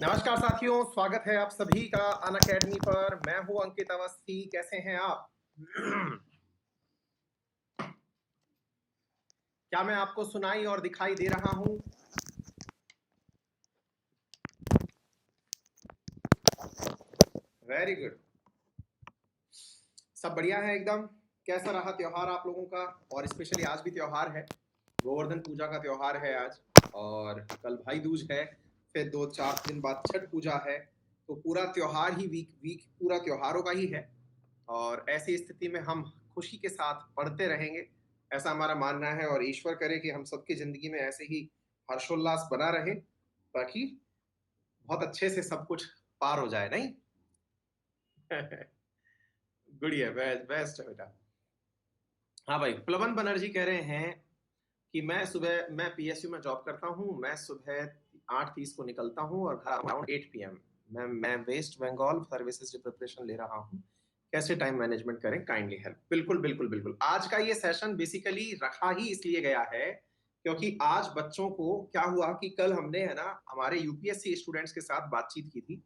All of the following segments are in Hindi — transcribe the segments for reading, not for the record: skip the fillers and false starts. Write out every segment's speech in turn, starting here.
नमस्कार साथियों, स्वागत है आप सभी का अनअकैडमी पर। मैं हूं अंकित अवस्थी। कैसे हैं आप? क्या मैं आपको सुनाई और दिखाई दे रहा हूं? Very good. सब बढ़िया है एकदम। कैसा रहा त्योहार आप लोगों का? और स्पेशली आज भी त्योहार है, गोवर्धन पूजा का त्योहार है आज, और कल भाई दूज है, फिर 2-4 दिन बाद छठ पूजा है। तो पूरा त्योहार ही वीक वीक पूरा त्योहारों का ही है। और ऐसी स्थिति में हम खुशी के साथ पढ़ते रहेंगे, ऐसा हमारा मानना है। और ईश्वर करे कि हम सबकी जिंदगी में ऐसे ही हर्षोल्लास बना रहे, ताकि बहुत अच्छे से सब कुछ पार हो जाए, नहीं? गुड़िया बेस्ट बेस्ट है बेटा। हाँ भाई, प्लवन बनर्जी कह रहे हैं कि मैं पीएसयू में जॉब करता हूँ। मैं सुबह 8:30 को निकलता हूँ और घर अराउंड 8 PM। मैं वेस्ट बंगाल सर्विसेज की प्रिपरेशन ले रहा हूँ। कैसे टाइम मैनेजमेंट करें, काइंडली हेल्प। बिल्कुल बिल्कुल बिल्कुल। आज का ये सेशन बेसिकली रखा ही इसलिए गया है क्योंकि आज बच्चों को क्या हुआ कि कल हमने है ना हमारे यूपीएससी स्टूडेंट्स के साथ बातचीत की थी।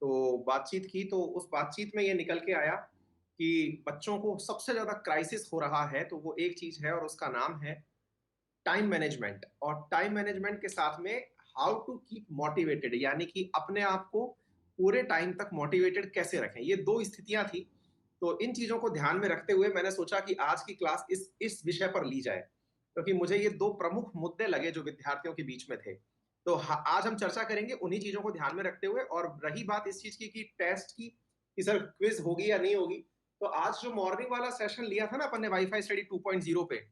तो बातचीत की तो उस बातचीत में ये निकल के आया कि बच्चों को सबसे ज्यादा क्राइसिस हो रहा है, तो वो एक चीज है और उसका नाम है टाइम मैनेजमेंट। और टाइम मैनेजमेंट के साथ में हाउ टू कीप मोटिवेटेड, यानी कि अपने आप को पूरे टाइम तक मोटिवेटेड कैसे रखें। ये दो स्थितियां थी। तो इन चीजों को ध्यान में रखते हुए मैंने सोचा कि आज की क्लास इस विषय पर ली जाए, क्योंकि मुझे ये दो प्रमुख मुद्दे लगे जो विद्यार्थियों के बीच में थे। तो आज हम चर्चा करेंगे उन्हीं चीजों को ध्यान में रखते हुए। और रही बात इस चीज की कि टेस्ट की, कि सर क्विज होगी या नहीं होगी, तो आज जो मॉर्निंग वाला सेशन लिया था ना अपन ने वाईफाई स्टडी 2.0 पे,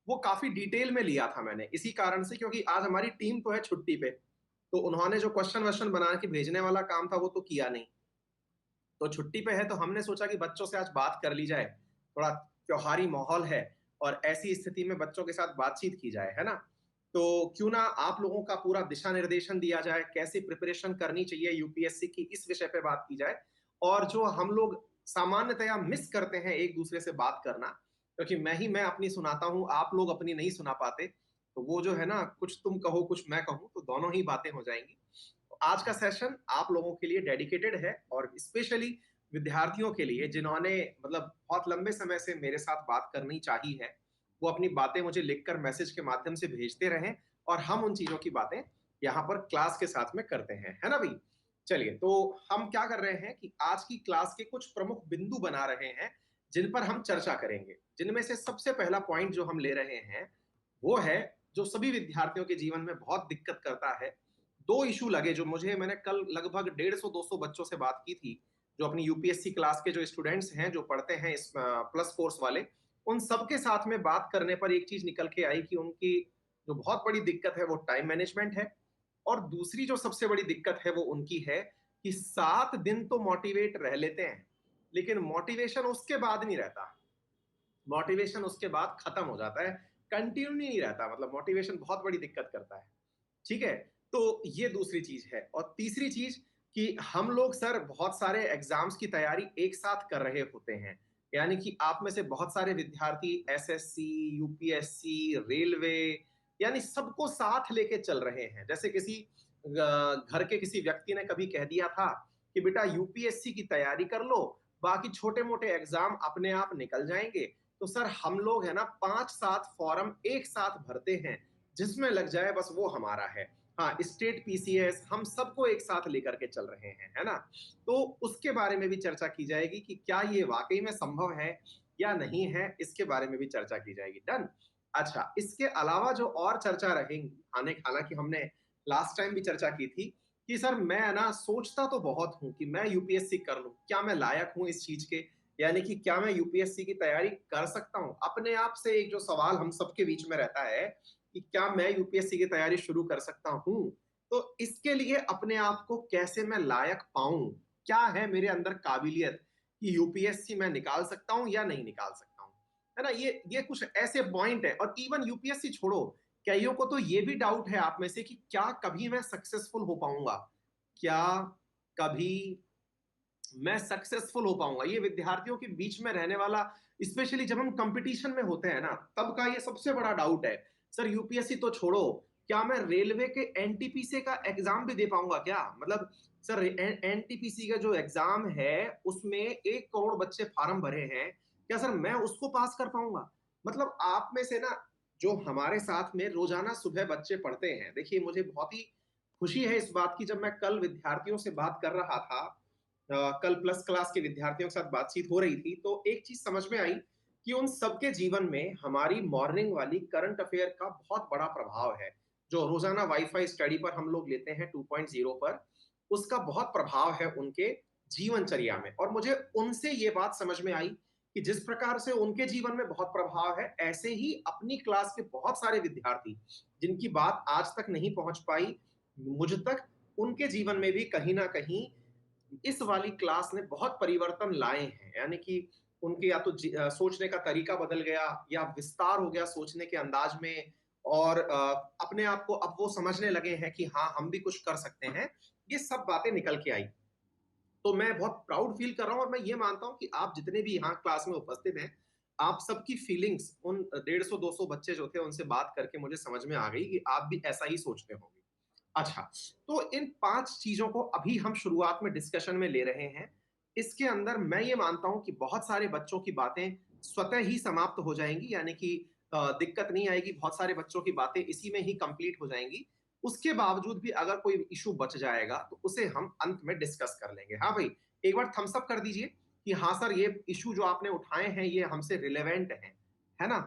वो काफी डिटेल में लिया था मैंने इसी कारण से, क्योंकि आज हमारी टीम तो है छुट्टी पे। तो उन्होंने जो क्वेश्चन वश्चन बना के भेजने वाला काम था वो तो किया नहीं। तो छुट्टी पे है तो हमने सोचा कि बच्चों से आज बात कर ली जाए। थोड़ा त्योहारी माहौल है और ऐसी स्थिति में बच्चों के साथ बातचीत की जाए, है ना? तो क्यों ना आप लोगों का पूरा दिशा निर्देशन दिया जाए, कैसे प्रिपरेशन करनी चाहिए यूपीएससी की, इस विषय पे बात की जाए। और जो हम लोग सामान्यतया मिस करते हैं एक दूसरे से बात करना, क्योंकि मैं अपनी सुनाता हूं, आप लोग अपनी नहीं सुना पाते, तो वो जो है ना, कुछ तुम कहो कुछ मैं कहूं, तो दोनों ही बातें हो जाएंगी। तो आज का सेशन आप लोगों के लिए डेडिकेटेड है, और स्पेशली विद्यार्थियों के लिए जिन्होंने मतलब बहुत लंबे समय से मेरे साथ बात करनी चाहिए है। वो अपनी बातें मुझे लिखकर मैसेज के माध्यम से भेजते रहें, और हम उन चीजों की बातें यहाँ पर क्लास के साथ में करते हैं, है ना भाई? चलिए, तो हम क्या कर रहे हैं कि आज की क्लास के कुछ प्रमुख बिंदु बना रहे हैं जिन पर हम चर्चा करेंगे। जिनमें से सबसे पहला पॉइंट जो हम ले रहे हैं वो है, जो सभी विद्यार्थियों के जीवन में बहुत दिक्कत करता है। दो इशू लगे जो मैंने कल लगभग 150-200 बच्चों से बात की थी, जो अपनी यूपीएससी क्लास के जो स्टूडेंट्स हैं, जो पढ़ते हैं इस प्लस कोर्स वाले, उन सबके साथ में बात करने पर एक चीज निकल के आई कि उनकी जो बहुत बड़ी दिक्कत है वो टाइम मैनेजमेंट है। और दूसरी जो सबसे बड़ी दिक्कत है वो उनकी है कि 7 दिन तो मोटिवेट रह लेते हैं, लेकिन मोटिवेशन उसके बाद नहीं रहता। मोटिवेशन उसके बाद खत्म हो जाता है, कंटिन्यू नहीं रहता। मतलब मोटिवेशन बहुत बड़ी दिक्कत करता है। ठीक है? तो ये दूसरी चीज है। और तीसरी चीज कि हम लोग सर बहुत सारे एग्जाम्स की तैयारी एक साथ कर रहे होते हैं। यानी कि आप में से बहुत सारे विद्यार्थी एसएससी, यूपीएससी, रेलवे, यानी सबको साथ लेके चल रहे हैं। जैसे किसी घर के किसी व्यक्ति ने कभी कह दिया था कि बेटा यूपीएससी की तैयारी कर लो, बाकी छोटे मोटे एग्जाम अपने आप निकल जाएंगे। तो सर हम लोग है ना 5-7 फॉर्म एक साथ भरते हैं, जिसमें लग जाए बस वो हमारा है। हाँ, स्टेट पीसीएस हम सबको एक साथ लेकर के चल रहे हैं, है ना? तो उसके बारे में भी चर्चा की जाएगी कि क्या ये वाकई में संभव है या नहीं है, इसके बारे में भी चर्चा की जाएगी। डन। अच्छा, इसके अलावा जो और चर्चा रहेंगी, हालांकि हमने लास्ट टाइम भी चर्चा की थी कि सर मैं ना सोचता तो बहुत हूं कि मैं यूपीएससी कर लूं, क्या मैं लायक हूं इस चीज के, यानी कि क्या मैं यूपीएससी की तैयारी कर सकता हूं? अपने आप से एक जो सवाल हम सबके बीच में रहता है कि क्या मैं यूपीएससी की तैयारी शुरू कर सकता हूं? तो इसके लिए अपने आप को कैसे मैं लायक पाऊं? क्या है मेरे अंदर काबिलियत कि यूपीएससी मैं निकाल सकता हूं या नहीं निकाल सकता हूं? है ना? ये कुछ ऐसे पॉइंट है। और इवन यूपीएससी छोड़ो, कईयों को तो ये भी डाउट है आप में से कि क्या कभी मैं सक्सेसफुल हो पाऊंगा? क्या कभी मैं सक्सेसफुल हो पाऊंगा? ये विद्यार्थियों के बीच में रहने वाला, स्पेशली जब हम कंपटीशन में होते हैं ना, तब का ये सबसे बड़ा डाउट है। सर यूपीएससी तो छोड़ो, क्या मैं रेलवे के एनटीपीसी का एग्जाम भी दे पाऊंगा क्या? मतलब सर एनटीपीसी का जो एग्जाम है उसमें 1 करोड़ बच्चे फार्म भरे हैं, क्या सर मैं उसको पास कर पाऊंगा? मतलब आप में से ना जो हमारे साथ में रोजाना सुबह बच्चे पढ़ते हैं, देखिए मुझे बहुत ही खुशी है इस बात की, जब मैं कल विद्यार्थियों से बात कर रहा था, कल प्लस क्लास के विद्यार्थियों के साथ बातचीत हो रही थी, तो एक चीज समझ में आई कि उन सबके जीवन में हमारी मॉर्निंग वाली करंट अफेयर का बहुत बड़ा प्रभाव है। जो रोजाना वाईफाई स्टडी पर हम लोग लेते हैं 2.0 पर, उसका बहुत प्रभाव है उनके जीवनचर्या में। और मुझे उनसे ये बात समझ में आई कि जिस प्रकार से उनके जीवन में बहुत प्रभाव है, ऐसे ही अपनी क्लास के बहुत सारे विद्यार्थी जिनकी बात आज तक नहीं पहुंच पाई मुझ तक, उनके जीवन में भी कहीं ना कहीं इस वाली क्लास ने बहुत परिवर्तन लाए हैं। यानी कि उनके या तो सोचने का तरीका बदल गया, या विस्तार हो गया सोचने के अंदाज में, और अपने आप को अब वो समझने लगे हैं कि हाँ हम भी कुछ कर सकते हैं। ये सब बातें निकल के आई, तो मैं बहुत प्राउड फील कर रहा हूं। और मैं ये मानता हूं कि आप जितने भी यहाँ क्लास में उपस्थित हैं, आप सबकी फीलिंग्स उन 150-200 बच्चे जो थे उनसे बात करके मुझे समझ में आ गई कि आप भी ऐसा ही सोचते होंगे। अच्छा, तो इन 5 चीज़ों को अभी हम शुरुआत में डिस्कशन में ले रहे हैं। इसके अंदर मैं ये मानता हूँ कि बहुत सारे बच्चों की बातें स्वतः ही समाप्त हो जाएँगी, यानी कि दिक्कत नहीं आएगी, बहुत सारे बच्चों की बातें इसी में ही कंप्लीट हो जाएँगी। उसके बावजूद भी अगर कोई इश्यू बच जाएगा, तो उसे हम अंत में डिस्कस कर लेंगे। हाँ भाई, एक बार थम्स अप कर दीजिए कि हाँ सर, ये इश्यू जो आपने उठाए हैं, ये हमसे रिलेवेंट हैं। है ना?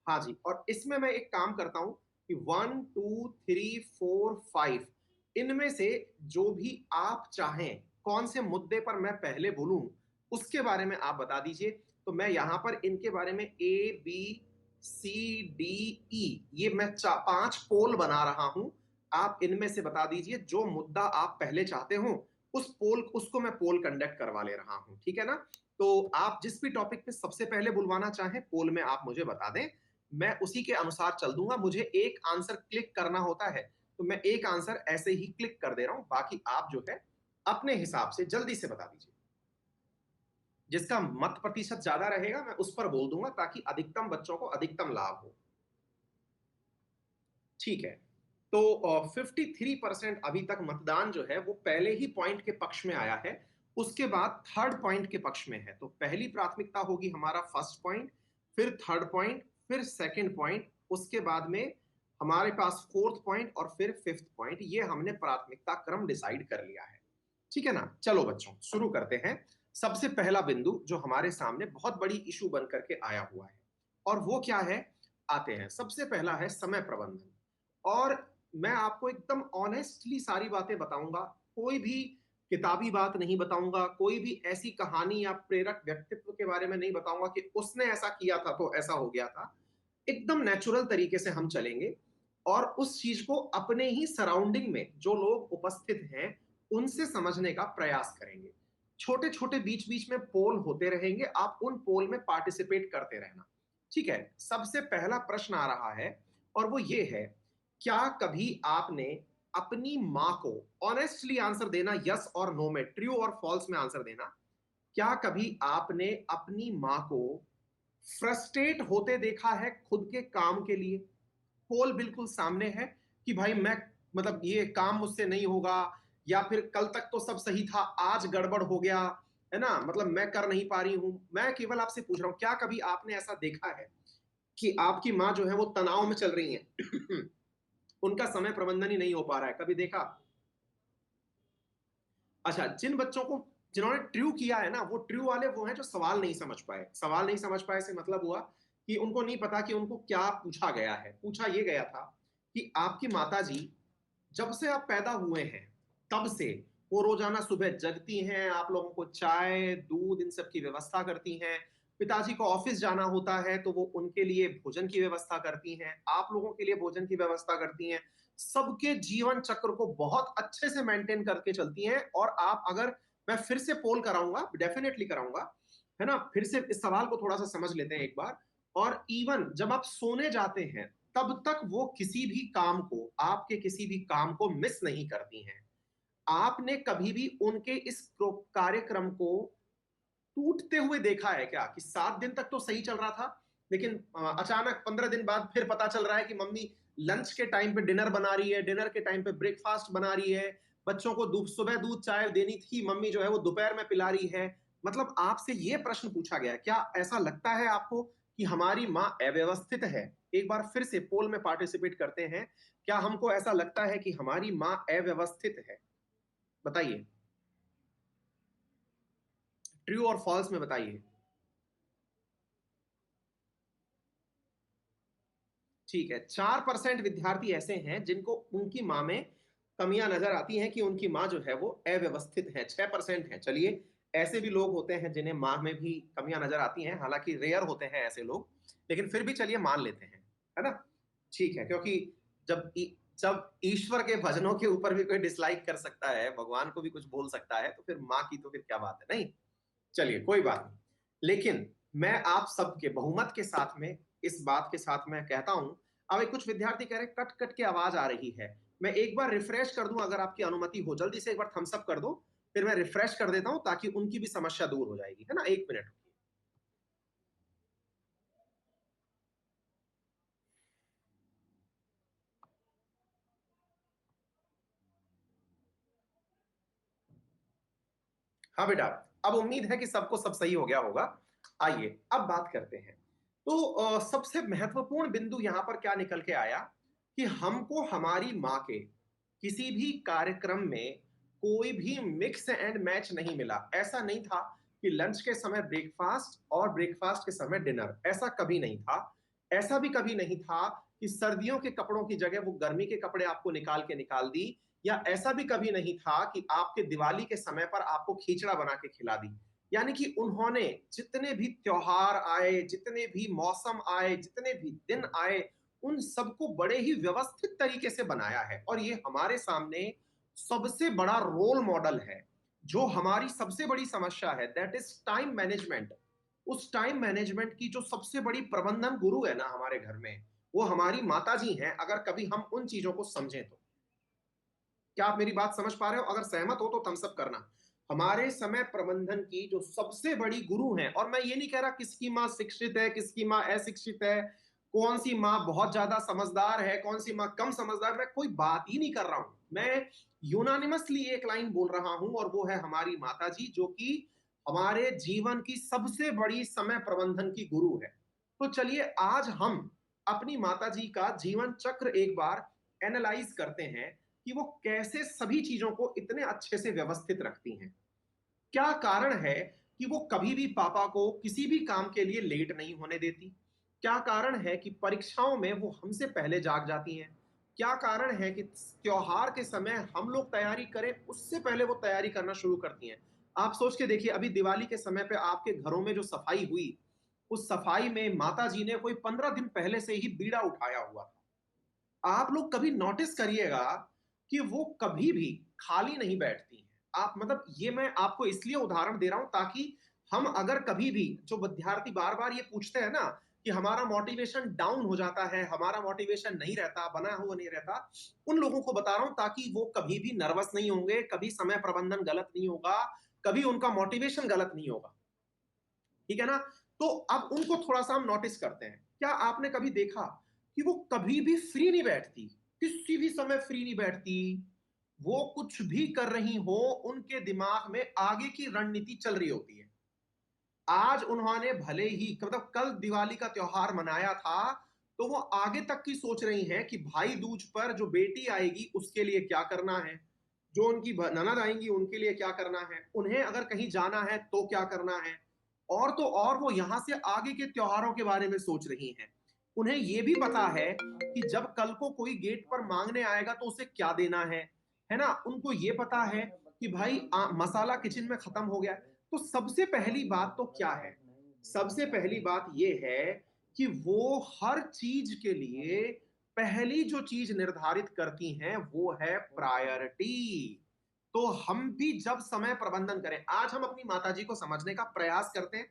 हाँ जी, और इसमें मैं एक काम करता हूँ कि 1, 2, 3, 4, 5 इनमें से जो भी आप चाहें, कौन से मुद्दे पर मैं पहले बोलूं, उसके बारे में आप बता दीजिए। तो मैं यहां पर इनके बारे में A B C D E, ये मैं 5 पोल बना रहा हूं। आप इनमें से बता दीजिए जो मुद्दा आप पहले चाहते हो, उस पोल उसको मैं पोल कंडक्ट करवा ले रहा हूं। ठीक है ना? तो आप जिस भी टॉपिक पे सबसे पहले बुलवाना चाहें, पोल में आप मुझे बता दें, मैं उसी के अनुसार चल दूंगा। मुझे एक आंसर क्लिक करना होता है, तो मैं एक आंसर ऐसे ही क्लिक कर दे रहा हूं, बाकी आप जो है अपने हिसाब से जल्दी से बता दीजिए। जिसका मत प्रतिशत ज्यादा रहेगा मैं उस पर बोल दूंगा, ताकि अधिकतम बच्चों को अधिकतम लाभ हो। ठीक है, तो 53% अभी तक मतदान जो है वो पहले ही पॉइंट के पक्ष में आया है, उसके बाद थर्ड पॉइंट के पक्ष में है। तो पहली प्राथमिकता होगी हमारा फर्स्ट पॉइंट, फिर थर्ड पॉइंट, फिर सेकंड पॉइंट, उसके बाद में हमारे पास फोर्थ पॉइंट, और फिर फिफ्थ पॉइंट। ये हमने प्राथमिकता क्रम डिसाइड कर लिया है। ठीक है ना? चलो बच्चों, शुरू करते हैं। सबसे पहला बिंदु जो हमारे सामने बहुत बड़ी इशू बन करके आया हुआ है, और वो क्या है, आते हैं। सबसे पहला है समय प्रबंधन। और मैं आपको एकदम ऑनेस्टली सारी बातें बताऊंगा, कोई भी किताबी बात नहीं बताऊंगा, कोई भी ऐसी कहानी या प्रेरक व्यक्तित्व के बारे में नहीं बताऊंगा कि उसने ऐसा किया था तो ऐसा हो गया था। एकदम नेचुरल तरीके से हम चलेंगे, और उस चीज को अपने ही सराउंडिंग में जो लोग उपस्थित हैं उनसे समझने का प्रयास करेंगे। छोटे छोटे बीच बीच में पोल होते रहेंगे, आप उन पोल में पार्टिसिपेट करते रहना। ठीक है, सबसे पहला प्रश्न आ रहा है, और वो ये है, क्या कभी आपने अपनी मां को, ऑनेस्टली आंसर देना, यस और नो में, ट्रू और फॉल्स में आंसर देना, क्या कभी आपने अपनी मां को फ्रस्ट्रेट होते देखा है खुद के काम के लिए? पोल बिल्कुल सामने है कि भाई मैं, मतलब ये काम मुझसे नहीं होगा, या फिर कल तक तो सब सही था, आज गड़बड़ हो गया, है ना, मतलब मैं कर नहीं पा रही हूं। मैं केवल आपसे पूछ रहा हूं, क्या कभी आपने ऐसा देखा है कि आपकी मां जो है वो तनाव में चल रही है उनका समय प्रबंधन ही नहीं हो पा रहा है? कभी देखा? अच्छा, जिन बच्चों को, जिन्होंने ट्रू किया है ना, वो ट्रू वाले वो हैं जो सवाल नहीं समझ पाए। सवाल नहीं समझ पाए से मतलब हुआ कि उनको नहीं पता कि उनको क्या पूछा गया है। पूछा ये गया था कि आपकी माताजी जब से आप पैदा हुए हैं तब से वो रोजाना सुबह जगती हैं, आप लोगों को चाय दूध इन सब की व्यवस्था करती हैं। पिताजी को ऑफिस जाना होता है तो वो उनके लिए भोजन की व्यवस्था करती हैं, आप लोगों के लिए भोजन की व्यवस्था करती हैं। सबके जीवन चक्र को बहुत अच्छे से मेंटेन करके चलती हैं। और आप, अगर मैं फिर से पोल कराऊंगा, डेफिनेटली कराऊंगा, है ना, फिर से इस सवाल को थोड़ा सा समझ लेते हैं एक बार। और इवन जब आप सोने जाते हैं तब तक वो किसी भी काम को, आपके किसी भी काम को मिस नहीं करती हैं। आपने कभी भी उनके इस कार्यक्रम को टूटते हुए देखा है क्या? कि 7 दिन तक तो सही चल रहा था, लेकिन अचानक 15 दिन बाद फिर पता चल रहा है कि मम्मी लंच के टाइम पे डिनर बना रही है, डिनर के टाइम पे ब्रेकफास्ट बना रही है, बच्चों को सुबह दूध चाय देनी थी, मम्मी जो है वो दोपहर में पिला रही है। मतलब आपसे ये प्रश्न पूछा गया, क्या ऐसा लगता है आपको कि हमारी माँ अव्यवस्थित है? एक बार फिर से पोल में पार्टिसिपेट करते हैं, क्या हमको ऐसा लगता है कि हमारी माँ अव्यवस्थित है? बताइए, ट्रू और फॉल्स में बताइए। ठीक है, 4% विद्यार्थी ऐसे हैं जिनको उनकी माँ में कमियां नजर आती हैं, कि उनकी माँ जो है वो अव्यवस्थित है। 6% है। चलिए, ऐसे भी लोग होते हैं जिन्हें माँ में भी कमियां नजर आती हैं, हालांकि रेयर होते हैं ऐसे लोग, लेकिन फिर भी चलिए मान लेते हैं, है ना? ठीक है, क्योंकि जब जब ईश्वर के भजनों के ऊपर भी कोई डिसलाइक कर सकता है, भगवान को भी कुछ बोल सकता है, तो फिर माँ की तो फिर क्या बात है, नहीं? चलिए, कोई बात नहीं। लेकिन मैं आप सबके बहुमत के साथ में, इस बात के साथ मैं कहता हूं, अब कुछ विद्यार्थी कह रहे हैं कट कट के आवाज आ रही है। मैं एक बार रिफ्रेश कर दूं, अगर आपकी अनुमति हो, जल्दी से एक बार थम्स अप कर दो, फिर मैं रिफ्रेश कर देता हूं ताकि उनकी भी समस्या दूर हो जाएगी, है ना? 1 मिनट। हाँ बेटा, अब उम्मीद है कि सबको सब सही हो गया होगा। आइए अब बात करते हैं। तो सबसे महत्वपूर्ण बिंदु यहां पर क्या निकल के आया, कि हमको हमारी माँ के किसी भी कार्यक्रम में कोई भी मिक्स एंड मैच नहीं मिला। ऐसा नहीं था कि लंच के समय ब्रेकफास्ट और ब्रेकफास्ट के समय डिनर, ऐसा कभी नहीं था। ऐसा भी कभी नहीं था कि सर्दियों के कपड़ों की जगह वो गर्मी के कपड़े आपको निकाल दी, या ऐसा भी कभी नहीं था कि आपके दिवाली के समय पर आपको खिचड़ा बना के खिला दी। यानी कि उन्होंने जितने भी त्योहार आए, जितने भी मौसम आए, जितने भी दिन आए, उन सबको बड़े ही व्यवस्थित तरीके से बनाया है। और ये हमारे सामने सबसे बड़ा रोल मॉडल है। जो हमारी सबसे बड़ी समस्या है, दैट इज टाइम मैनेजमेंट। उस टाइम मैनेजमेंट की जो सबसे बड़ी प्रबंधन गुरु है ना हमारे घर में, वो हमारी माता जी हैं। अगर कभी हम उन चीजों को समझें तो, क्या आप मेरी बात समझ पा रहे हो? अगर सहमत हो तो थम्स अप करना। हमारे समय प्रबंधन की जो सबसे बड़ी गुरु हैं, और मैं ये नहीं कह रहा किसकी माँ शिक्षित है, किसकी माँ अशिक्षित है, कौन सी माँ बहुत ज्यादा समझदार है, कौन सी माँ कम समझदार, मैं कोई बात ही नहीं कर रहा हूं। मैं यूनानिमसली एक लाइन बोल रहा हूं, और वो है हमारी माता जी, जो कि हमारे जीवन की सबसे बड़ी समय प्रबंधन की गुरु है। तो चलिए आज हम अपनी माता जी का जीवन चक्र एक बार एनालाइज करते हैं, कि वो कैसे सभी चीजों को इतने अच्छे से व्यवस्थित रखती हैं। क्या कारण है कि वो कभी भी पापा को किसी भी काम के लिए लेट नहीं होने देती? क्या कारण है कि परीक्षाओं में वो हमसे पहले जाग जाती हैं? क्या कारण है कि त्योहार के समय हम लोग तैयारी करें उससे पहले वो तैयारी करना शुरू करती हैं? आप सोच के देखिए, अभी दिवाली के समय पे आपके घरों में जो सफाई हुई, उस सफाई में माता जी ने कोई 15 दिन पहले से ही बीड़ा उठाया हुआ था। आप लोग कभी नोटिस करिएगा कि वो कभी भी खाली नहीं बैठती हैं। आप मतलब, ये मैं आपको इसलिए उदाहरण दे रहा हूं ताकि हम अगर कभी भी, जो विद्यार्थी बार बार ये पूछते हैं ना कि हमारा मोटिवेशन डाउन हो जाता है, हमारा मोटिवेशन नहीं रहता, बना हुआ नहीं रहता, उन लोगों को बता रहा हूं ताकि वो कभी भी नर्वस नहीं होंगे, कभी समय प्रबंधन गलत नहीं होगा, कभी उनका मोटिवेशन गलत नहीं होगा। ठीक है ना? तो अब उनको थोड़ा सा हम नोटिस करते हैं। क्या आपने कभी देखा कि वो कभी भी फ्री नहीं बैठती? किसी भी समय फ्री नहीं बैठती। वो कुछ भी कर रही हो, उनके दिमाग में आगे की रणनीति चल रही होती है। आज उन्होंने भले ही, मतलब कल दिवाली का त्योहार मनाया था, तो वो आगे तक की सोच रही हैं कि भाई दूज पर जो बेटी आएगी उसके लिए क्या करना है, जो उनकी ननद आएंगी उनके लिए क्या करना है, उन्हें अगर कहीं जाना है तो क्या करना है। और तो और वो यहां से आगे के त्योहारों के बारे में सोच रही हैं। उन्हें यह भी पता है कि जब कल को कोई गेट पर मांगने आएगा तो उसे क्या देना है ना? उनको ये पता है कि भाई मसाला किचन में खत्म हो गया। तो सबसे पहली बात तो क्या है? सबसे पहली बात यह है कि वो हर चीज के लिए पहली जो चीज निर्धारित करती हैं वो है प्रायोरिटी। तो हम भी जब समय प्रबंधन करें, आज हम अपनी माताजी को समझने का प्रयास करते हैं,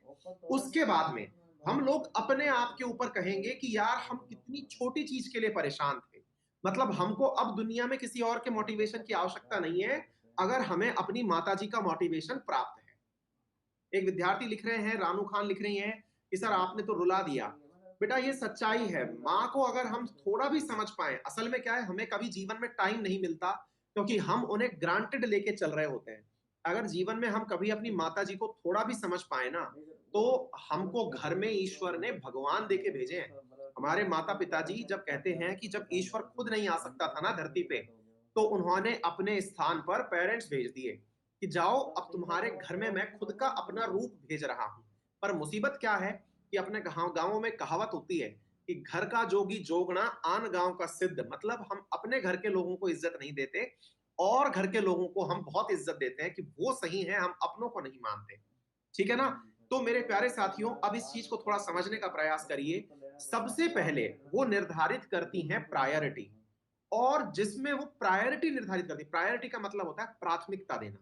उसके बाद में हम लोग अपने आप के ऊपर कहेंगे कि यार हम कितनी छोटी चीज के लिए परेशान थे। मतलब हमको अब दुनिया में किसी और के मोटिवेशन की आवश्यकता नहीं है, अगर हमें अपनी माताजी का मोटिवेशन प्राप्त है। एक विद्यार्थी लिख रहे हैं, रानू खान लिख रही हैं कि सर आपने तो रुला दिया। बेटा ये सच्चाई है, माँ को अगर हम थोड़ा भी समझ पाए, असल में क्या है, हमें कभी जीवन में टाइम नहीं मिलता क्योंकि हम उन्हें ग्रांटेड लेके चल रहे होते हैं। अगर जीवन में हम कभी अपनी माता जी को थोड़ा भी समझ पाए ना, तो हमको घर में ईश्वर ने भगवान देके भेजे हैं। हमारे माता पिताजी जब कहते हैं कि जब ईश्वर खुद नहीं आ सकता था ना धरती पे, तो उन्होंने अपने स्थान पर पेरेंट्स भेज दिए कि जाओ, अब तुम्हारे घर में मैं खुद का अपना रूप भेज रहा हूं। पर मुसीबत क्या है कि अपने गांवों में कहावत होती है कि घर का जोगी जोगना, आन गांव का सिद्ध। मतलब हम अपने घर के लोगों को इज्जत नहीं देते और घर के लोगों को हम बहुत इज्जत देते हैं कि वो सही है, हम अपनों को नहीं मानते। ठीक है ना? तो मेरे प्यारे साथियों, अब इस चीज को थोड़ा समझने का प्रयास करिए। सबसे पहले वो निर्धारित करती हैं प्रायोरिटी, और जिसमें वो प्रायोरिटी निर्धारित करती है, प्रायोरिटी का मतलब होता है प्राथमिकता देना।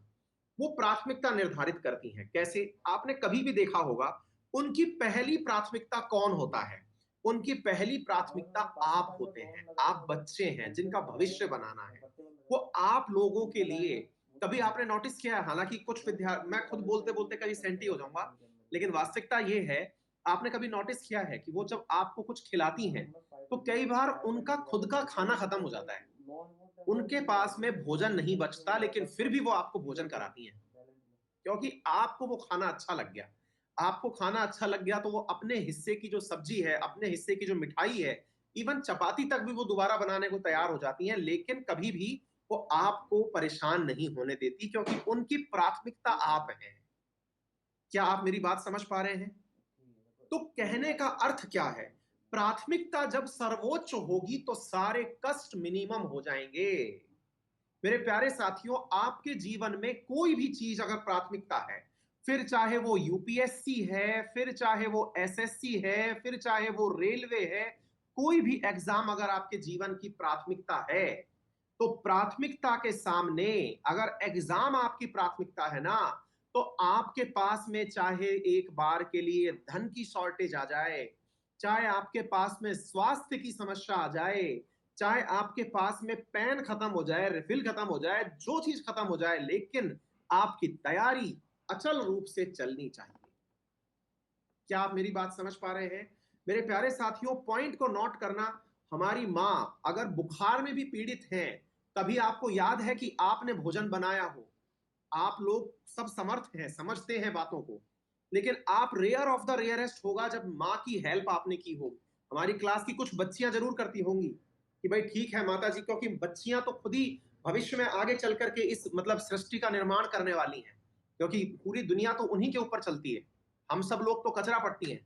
वो प्राथमिकता निर्धारित करती हैं। कैसे? आपने कभी भी देखा होगा, उनकी पहली प्राथमिकता कौन होता है? उनकी पहली प्राथमिकता आप होते हैं। आप बच्चे हैं जिनका भविष्य बनाना है। वो आप लोगों के लिए, कभी आपने नोटिस किया है, हालांकि कुछ मैं खुद बोलते बोलते कभी सेंटी हो जाऊंगा, लेकिन वास्तविकता ये है, आपने कभी नोटिस किया है कि वो जब आपको कुछ खिलाती हैं, तो कई बार उनका खुद का खाना खत्म हो जाता है, उनके पास में भोजन नहीं बचता, लेकिन फिर भी वो आपको भोजन कराती हैं, क्योंकि आपको वो खाना अच्छा लग गया। आपको खाना अच्छा लग गया तो वो अपने हिस्से की जो सब्जी है, अपने हिस्से की जो मिठाई है, इवन चपाती तक भी वो दोबारा बनाने को तैयार हो जाती हैं, लेकिन कभी भी वो आपको परेशान नहीं होने देती, क्योंकि उनकी प्राथमिकता आप हैं। क्या आप मेरी बात समझ पा रहे हैं? तो कहने का अर्थ क्या है? प्राथमिकता जब सर्वोच्च होगी तो सारे कष्ट मिनिमम हो जाएंगे। मेरे प्यारे साथियों, आपके जीवन में कोई भी चीज अगर प्राथमिकता है, फिर चाहे वो यूपीएससी है, फिर चाहे वो एसएससी है, फिर चाहे वो रेलवे है, कोई भी एग्जाम अगर आपके जीवन की प्राथमिकता है, तो प्राथमिकता के सामने, अगर एग्जाम आपकी प्राथमिकता है ना, तो आपके पास में चाहे एक बार के लिए धन की शॉर्टेज आ जाए, चाहे आपके पास में स्वास्थ्य की समस्या आ जाए, चाहे आपके पास में पेन खत्म हो जाए, रिफिल खत्म हो जाए, जो चीज खत्म हो जाए, लेकिन आपकी तैयारी अचल रूप से चलनी चाहिए। क्या आप मेरी बात समझ पा रहे हैं? मेरे प्यारे साथियों, पॉइंट को नोट करना। हमारी मां अगर बुखार में भी पीड़ित हैं, तभी आपको याद है कि आपने भोजन बनाया हो। आप लोग सब समर्थ हैं, समझते हैं बातों को, लेकिन आप रेयर ऑफ द रेयरेस्ट होगा जब माँ की हेल्प आपने की हो। हमारी क्लास की कुछ बच्चियां जरूर करती होंगी कि भाई ठीक है माता जी, क्योंकि बच्चियां तो खुद ही भविष्य में आगे चल करके इस मतलब सृष्टि का निर्माण करने वाली हैं, क्योंकि पूरी दुनिया तो उन्हीं के ऊपर चलती है। हम सब लोग तो कचरा पड़ती हैं।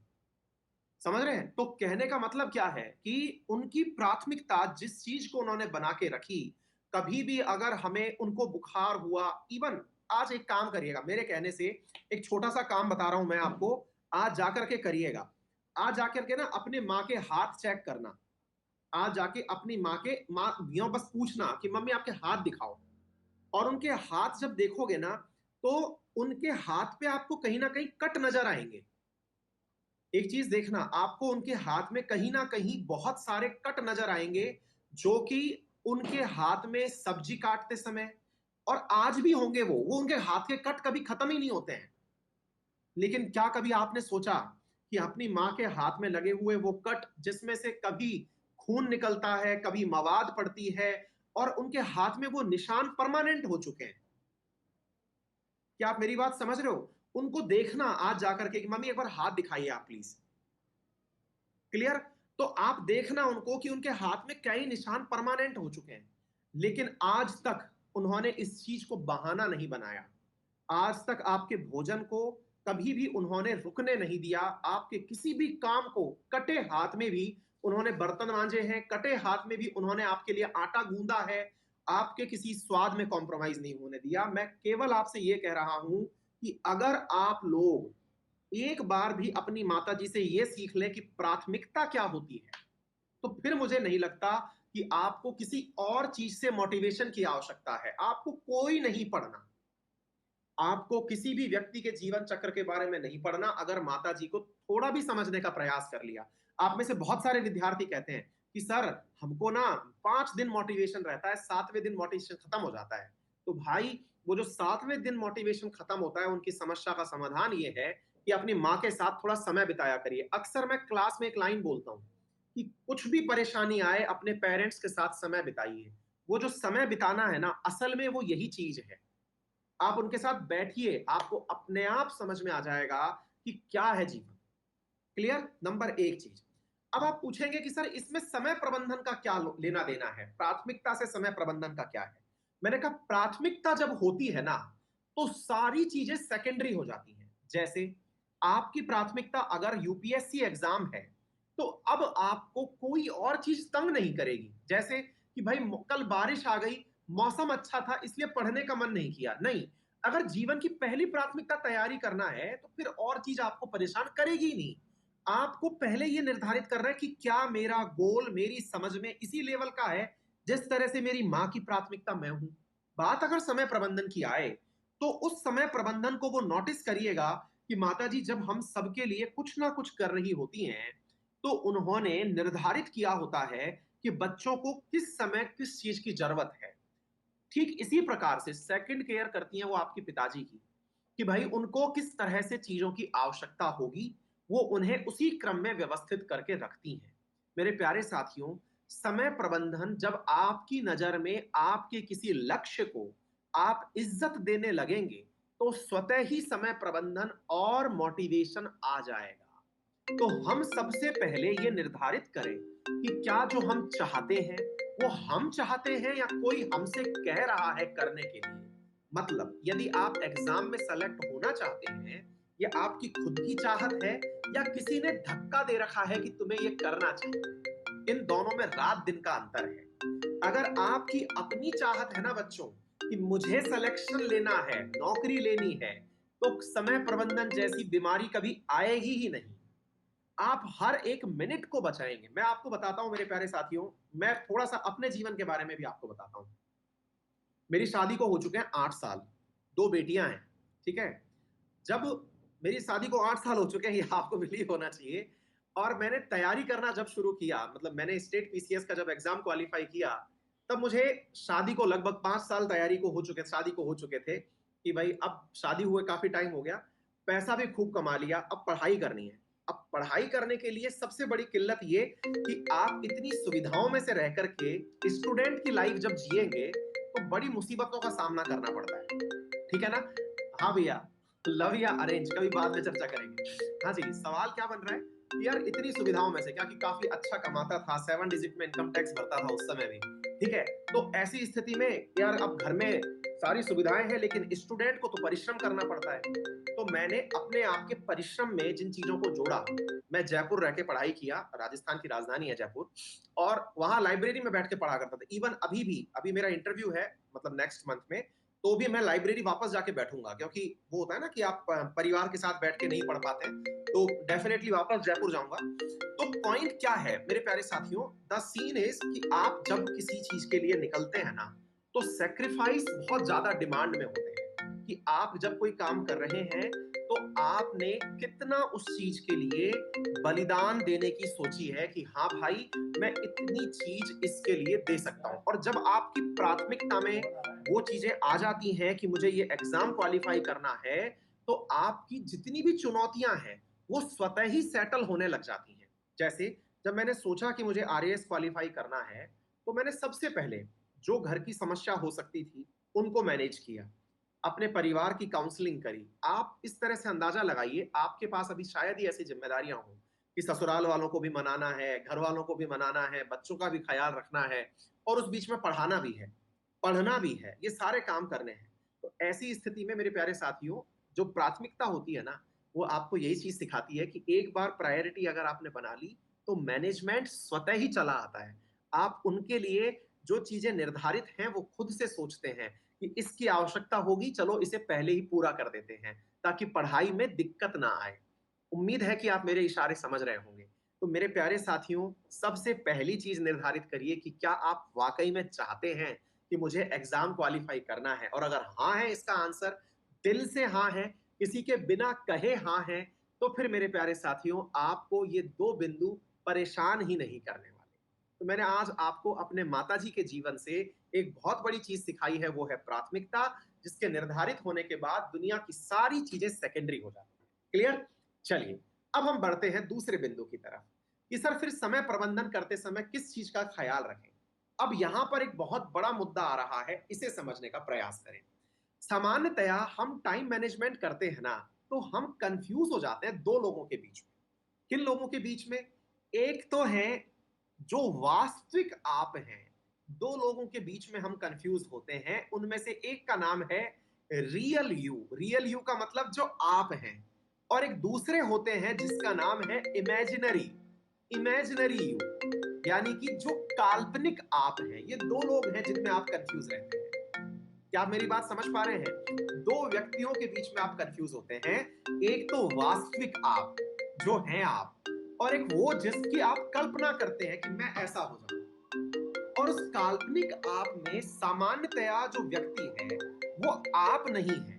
समझ रहे हैं? तो कहने का मतलब क्या है कि उनकी प्राथमिकता जिस चीज को उन्होंने बना के रखी, कभी भी अगर हमें उनको बुखार हुआ, इवन आज एक काम करिएगा मेरे कहने से, एक छोटा सा काम बता रहा हूं मैं आपको, आज जाकर के करिएगा। आज जाकर के ना अपने माँ के हाथ चेक करना। आज जाके अपनी माँ यूं बस पूछना कि मम्मी आपके हाथ दिखाओ, और उनके हाथ जब देखोगे ना, तो उनके हाथ पे आपको कहीं ना कहीं कट नजर आएंगे। एक चीज देखना, आपको उनके हाथ में कहीं ना कहीं बहुत सारे कट नजर आएंगे, जो कि उनके हाथ में सब्जी काटते समय, और आज भी होंगे वो उनके हाथ के कट कभी खत्म ही नहीं होते हैं। लेकिन क्या कभी आपने सोचा कि अपनी माँ के हाथ में लगे हुए वो कट, जिसमें से कभी खून निकलता है, कभी मवाद पड़ती है, और उनके हाथ में वो निशान परमानेंट हो चुके हैं। क्या आप मेरी बात समझ रहे हो? उनको देखना आज जाकर के कि मम्मी एक बार हाथ दिखाइए आप प्लीज। क्लियर? तो आप देखना उनको कि उनके हाथ में कई निशान परमानेंट हो चुके हैं, लेकिन आज तक उन्होंने इस चीज को बहाना नहीं बनाया। आज तक आपके भोजन को कभी भी उन्होंने रुकने नहीं दिया। आपके किसी भी काम को कटे हाथ में भी उन्होंने बर्तन मांजे हैं, कटे हाथ में भी उन्होंने आपके लिए आटा गूंदा है। आपके किसी स्वाद में कॉम्प्रोमाइज नहीं होने दिया। मैं केवल आपसे यह कह रहा हूं कि अगर आप लोग एक बार भी अपनी माता जी से यह सीख लें कि प्राथमिकता क्या होती है, तो फिर मुझे नहीं लगता कि आपको किसी और चीज से मोटिवेशन की आवश्यकता है। आपको कोई नहीं पढ़ना, आपको किसी भी व्यक्ति के जीवन चक्र के बारे में नहीं पढ़ना, अगर माता जी को थोड़ा भी समझने का प्रयास कर लिया। आप में से बहुत सारे विद्यार्थी कहते हैं कि सर हमको ना 5 दिन मोटिवेशन रहता है, 7वें दिन मोटिवेशन खत्म हो जाता है। तो भाई, वो जो 7वें दिन मोटिवेशन खत्म होता है, उनकी समस्या का समाधान ये है कि अपनी माँ के साथ थोड़ा समय बिताया करिए। अक्सर मैं क्लास में एक लाइन बोलता हूँ कि कुछ भी परेशानी आए अपने पेरेंट्स के साथ समय बिताइए। वो जो समय बिताना है ना, असल में वो यही चीज़ है। आप उनके साथ बैठिए, आपको अपने आप समझ में आ जाएगा कि क्या है जीवन। क्लियर? नंबर 1 चीज़। अब आप पूछेंगे कि सर इसमें समय प्रबंधन का क्या लेना देना है? प्राथमिकता से समय प्रबंधन का क्या है? मैंने कहा प्राथमिकता जब होती है ना, तो सारी चीजें सेकेंडरी हो जाती हैं। जैसे आपकी प्राथमिकता अगर यूपीएससी एग्जाम है, तो अब आपको कोई और चीज तंग नहीं करेगी। जैसे कि भाई कल बारिश आ गई, मौसम अच्छा था इसलिए पढ़ने का मन नहीं किया। नहीं, अगर जीवन की पहली प्राथमिकता तैयारी करना है, तो फिर और चीज आपको परेशान करेगी नहीं। आपको पहले ये निर्धारित करना है कि क्या मेरा गोल मेरी समझ में इसी लेवल का है जिस तरह से मेरी माँ की प्राथमिकता मैं हूं। बात अगर समय प्रबंधन की आए, तो उस समय प्रबंधन को वो नोटिस करिएगा कि माता जी जब हम सबके लिए कुछ ना कुछ कर रही होती हैं, तो उन्होंने निर्धारित किया होता है कि बच्चों को किस समय किस चीज की जरूरत है। ठीक इसी प्रकार से सेकंड केयर करती हैं वो आपके पिताजी की, कि भाई उनको किस तरह से चीजों की आवश्यकता होगी, वो उन्हें उसी क्रम में व्यवस्थित करके रखती हैं। मेरे प्यारे साथियों, समय प्रबंधन जब आपकी नजर में आपके किसी लक्ष्य को आप इज्जत देने लगेंगे, तो स्वतः ही समय प्रबंधन और मोटिवेशन आ जाएगा। तो हम सबसे पहले ये निर्धारित करें कि क्या जो हम चाहते हैं वो हम चाहते हैं या कोई हमसे कह रहा है करने के लिए। मतलब यदि आप एग्जाम में सेलेक्ट होना चाहते हैं, ये आपकी खुद की चाहत है या किसी ने धक्का दे रखा है कि तुम्हें ये करना चाहिए। इन दोनों में रात दिन का अंतर है। अगर आपकी अपनी चाहत है ना बच्चों, कि मुझे सिलेक्शन लेना है, नौकरी लेनी है, तो समय प्रबंधन जैसी बीमारी कभी आएगी ही नहीं। आप हर एक मिनट को बचाएंगे। मैं आपको बताता हूं मेरे प्यारे साथियों, मैं थोड़ा सा अपने जीवन के बारे में भी आपको बताता हूं। मेरी शादी को हो चुके हैं 8 साल, 2 बेटियां हैं। ठीक है? जब मेरी शादी को 8 साल हो चुके हैं, ये आपको बिलीव होना चाहिए। और मैंने तैयारी करना जब शुरू किया, मतलब मैंने स्टेट पीसीएस का जब एग्जाम क्वालिफाई किया, तब मुझे शादी को लगभग 5 साल तैयारी को हो चुके, शादी को हो चुके थे कि भाई अब शादी हुए काफी टाइम हो गया, पैसा भी खूब कमा लिया, अब पढ़ाई करनी है। अब पढ़ाई करने के लिए सबसे बड़ी किल्लत ये कि आप इतनी सुविधाओं में से रह करके स्टूडेंट की लाइफ जब जिएंगे, तो बड़ी मुसीबतों का सामना करना पड़ता है। ठीक है ना? हाँ भैया, लव या अरेंज कभी बाद में चर्चा करेंगे। हाँ जी, सवाल क्या बन रहा है कि यार इतनी सुविधाओं में से, क्या कि काफी अच्छा कमाता था, 7 डिजिट में इनकम टैक्स भरता था उस समय भी। ठीक है? तो ऐसी स्थिति में यार अब घर में सारी सुविधाएं हैं, लेकिन स्टूडेंट को तो परिश्रम करना पड़ता है। तो मैंने अपने आप के परिश्रम में जिन चीजों को जोड़ा, मैं जयपुर रह के पढ़ाई किया, राजस्थान की राजधानी है जयपुर, और वहां लाइब्रेरी में बैठ के पढ़ा करता था। इवन अभी भी, अभी मेरा इंटरव्यू है मतलब नेक्स्ट मंथ में, तो भी मैं लाइब्रेरी वापस जाके बैठूंगा, क्योंकि वो होता है ना कि आप परिवार के साथ बैठ के नहीं पढ़ पाते हैं, तो डेफिनेटली वापस जयपुर जाऊंगा। तो पॉइंट क्या है मेरे प्यारे साथियों, द सीन इज कि आप जब किसी चीज के लिए निकलते हैं ना, तो सेक्रीफाइस बहुत ज्यादा डिमांड में होते हैं। कि आप जब कोई काम कर रहे हैं, तो आपने कितना उस चीज के लिए बलिदान देने की सोची है कि हाँ भाई, मैं इतनी चीज इसके लिए दे सकता हूं। और जब आपकी प्राथमिकता में वो चीजें आ जाती हैं कि मुझे ये एग्जाम क्वालिफाई करना है, तो आपकी जितनी भी चुनौतियां हैं वो स्वतः ही सेटल होने लग जाती हैं। जैसे जब मैंने सोचा कि मुझे आरएएस क्वालिफाई करना है, तो मैंने सबसे पहले जो घर की समस्या हो सकती थी उनको मैनेज किया, अपने परिवार की काउंसलिंग करी। आप इस तरह से अंदाजा लगाइए, आपके पास अभी शायद ही ऐसी जिम्मेदारियां हों कि ससुराल वालों को भी मनाना है, घर वालों को भी मनाना है, बच्चों का भी ख्याल रखना है, और उस बीच में पढ़ाना भी है, पढ़ना भी है, ये सारे काम करने हैं। तो ऐसी स्थिति में मेरे प्यारे साथियों, जो प्राथमिकता होती है ना, वो आपको यही चीज सिखाती है कि एक बार प्रायोरिटी अगर आपने बना ली, तो मैनेजमेंट स्वतः ही चला आता है। आप उनके लिए जो चीजें निर्धारित हैं वो खुद से सोचते हैं कि इसकी आवश्यकता होगी, चलो इसे पहले ही पूरा कर देते हैं, ताकि पढ़ाई में दिक्कत ना आए। उम्मीद है कि आप मेरे इशारे समझ रहे होंगे। तो मेरे प्यारे साथियों, सबसे पहली चीज निर्धारित करिए कि क्या आप वाकई में चाहते हैं कि मुझे एग्जाम क्वालिफाई करना है, और अगर हाँ है इसका आंसर, दिल से हाँ है, किसी के बिना कहे हाँ है, तो फिर मेरे प्यारे साथियों आपको ये 2 बिंदु परेशान ही नहीं करने वाले। तो मैंने आज आपको अपने माताजी के जीवन से एक बहुत बड़ी चीज सिखाई है, वो है प्राथमिकता, जिसके निर्धारित होने के बाद दुनिया की सारी चीजें सेकेंडरी हो जाती है। क्लियर? चलिए, अब हम बढ़ते हैं दूसरे बिंदु की तरफ कि सर फिर समय प्रबंधन करते समय किस चीज का ख्याल रखें। अब यहां पर एक बहुत बड़ा मुद्दा आ रहा है, इसे समझने का प्रयास करें। सामान्यतया हम टाइम मैनेजमेंट करते हैं ना, तो हम कंफ्यूज हो जाते हैं दो लोगों के बीच में। किन लोगों के बीच में? एक तो है जो वास्तविक आप हैं, दो लोगों के बीच में हम कंफ्यूज होते हैं। उनमें से एक का नाम है रियल यू, रियल यू का मतलब जो आप हैं, और एक दूसरे होते हैं जिसका नाम है इमेजिनरी, इमेजिनरी यू, यानी कि जो काल्पनिक आप हैं। ये दो लोग हैं जिनमें आप कंफ्यूज रहते हैं। क्या आप मेरी बात समझ पा रहे हैं? दो व्यक्तियों के बीच में आप कंफ्यूज होते हैं। एक तो वास्तविक आप जो हैं आप, और एक वो जिसकी आप कल्पना करते हैं कि मैं ऐसा हो जाऊं। और उस काल्पनिक आप में सामान्यतया जो व्यक्ति है वो आप नहीं है,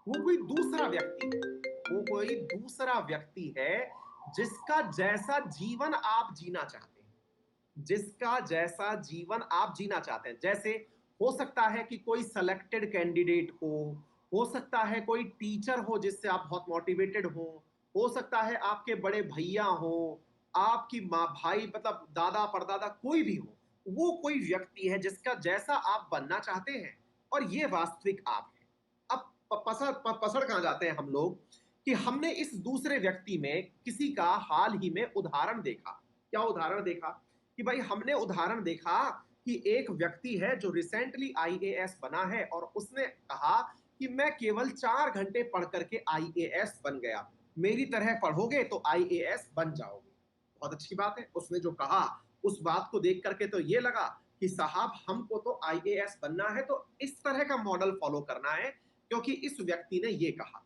वो कोई दूसरा व्यक्ति है। वो कोई दूसरा व्यक्ति है जिसका जैसा जीवन आप जीना चाहते हैं, जिसका जैसा जीवन आप जीना चाहते हैं। जैसे हो सकता है कि कोई सिलेक्टेड कैंडिडेट हो सकता है कोई टीचर हो जिससे आप बहुत मोटिवेटेड हो सकता है आपके बड़े भैया हो, आपकी माँ भाई मतलब दादा परदादा कोई भी हो। वो कोई व्यक्ति है जिसका जैसा आप बनना चाहते हैं, और ये वास्तविक आप है। अब पसड़ कहां जाते हैं हम लोग कि हमने इस दूसरे व्यक्ति में किसी का हाल ही में उदाहरण देखा। क्या उदाहरण देखा? कि भाई हमने उदाहरण देखा कि एक व्यक्ति है जो रिसेंटली आईएएस बना है, और उसने कहा कि मैं केवल 4 घंटे पढ़ करके आईएएस बन गया। मेरी तरह पढ़ोगे तो आईएएस बन जाओगे। बहुत अच्छी बात है। उसने जो कहा उस बात को देख करके तो ये लगा कि साहब हमको तो आईएएस बनना है, तो इस तरह का मॉडल फॉलो करना है क्योंकि इस व्यक्ति ने ये कहा।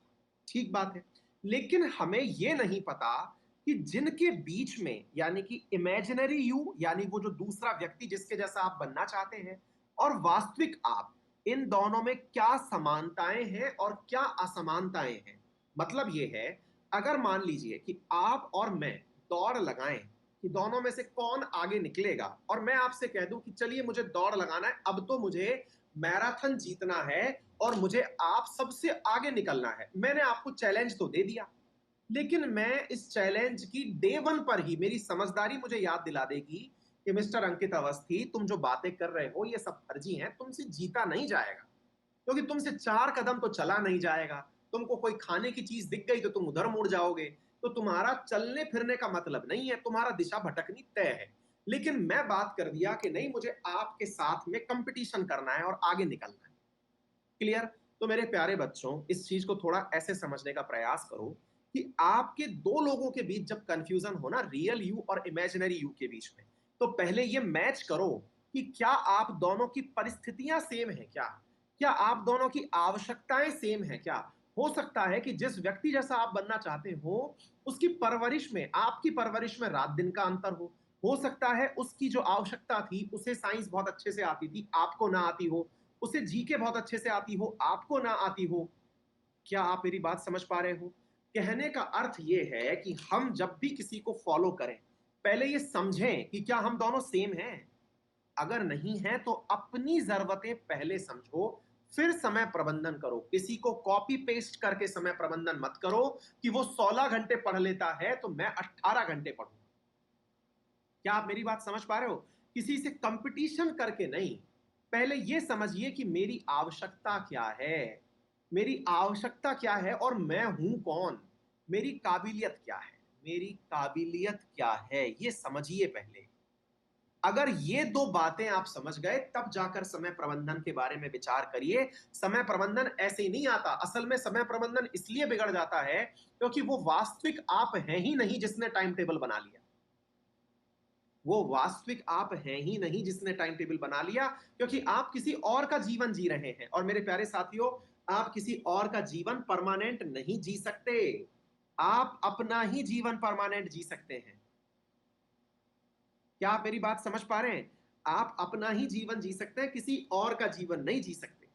ठीक बात है। लेकिन हमें ये नहीं पता कि जिनके बीच में, यानी कि इमेजिनरी यू, यानी वो जो दूसरा व्यक्ति जिसके जैसा आप बनना चाहते हैं, और वास्तविक आप, इन दोनों में क्या समानताएं हैं और क्या असमानताएं हैं। मतलब ये है, अगर मान लीजिए कि आप और मैं दौड़ लगाएं कि दोनों में से कौन आगे निकलेगा, और मैं आपसे कह दूं कि चलिए मुझे दौड़ लगाना है, अब तो मुझे मैराथन जीतना है और मुझे आप सबसे आगे निकलना है। मैंने आपको चैलेंज तो दे दिया, लेकिन मैं इस चैलेंज की डे वन पर ही मेरी समझदारी मुझे याद दिला देगी कि मिस्टर अंकित अवस्थी, तुम जो बातें कर रहे हो ये सब फर्जी हैं, तुमसे जीता नहीं जाएगा, क्योंकि तुमसे 4 कदम तो चला नहीं जाएगा। तुमको कोई खाने की चीज दिख गई तो तुम उधर मुड़ जाओगे, तो तुम्हारा चलने फिरने का मतलब नहीं है, तुम्हारा दिशा भटकनी तय है। लेकिन मैं बात कर दिया कि नहीं, मुझे आपके साथ में कंपटीशन करना है और आगे निकलना है। क्लियर? तो मेरे प्यारे बच्चों, इस चीज को थोड़ा ऐसे समझने का प्रयास करो कि आपके दो लोगों के बीच जब कंफ्यूजन हो ना, रियल यू और इमेजिनरी यू के बीच में, तो पहले ये मैच करो कि क्या आप दोनों की परिस्थितियां सेम है क्या, क्या आप दोनों की आवश्यकताएं सेम है क्या। हो सकता है कि जिस व्यक्ति जैसा आप बनना चाहते हो उसकी परवरिश में, आपकी परवरिश में रात दिन का अंतर हो सकता है उसकी जो आवश्यकता थी, उसे साइंस बहुत अच्छे से आती थी, आपको ना आती हो, उसे जीके बहुत अच्छे से आती हो, आपको ना आती हो। क्या आप मेरी बात समझ पा रहे हो? कहने का अर्थ यह है कि हम जब भी किसी को फॉलो करें, पहले ये समझें कि क्या हम दोनों सेम हैं। अगर नहीं है तो अपनी जरूरतें पहले समझो, फिर समय प्रबंधन करो। किसी को कॉपी पेस्ट करके समय प्रबंधन मत करो कि वो 16 घंटे पढ़ लेता है तो मैं 18 घंटे पढ़ूंगा। क्या आप मेरी बात समझ पा रहे हो? किसी से कंपटीशन करके नहीं, पहले यह समझिए कि मेरी आवश्यकता क्या है, मेरी आवश्यकता क्या है और मैं हूं कौन, मेरी काबिलियत क्या है, मेरी काबिलियत क्या है, ये समझिए पहले। अगर ये दो बातें आप समझ गए तब जाकर समय प्रबंधन के बारे में विचार करिए। समय प्रबंधन ऐसे ही नहीं आता। असल में समय प्रबंधन इसलिए बिगड़ जाता है क्योंकि वो वास्तविक आप हैं ही नहीं जिसने टाइम टेबल बना लिया। वो वास्तविक आप हैं ही नहीं जिसने टाइम टेबल बना लिया, क्योंकि आप किसी और का जीवन जी रहे हैं। और मेरे प्यारे साथियों, आप किसी और का जीवन परमानेंट नहीं जी सकते। आप अपना ही जीवन परमानेंट जी सकते हैं। क्या आप मेरी बात समझ पा रहे हैं? आप अपना ही जीवन जी सकते हैं, किसी और का जीवन नहीं जी सकते।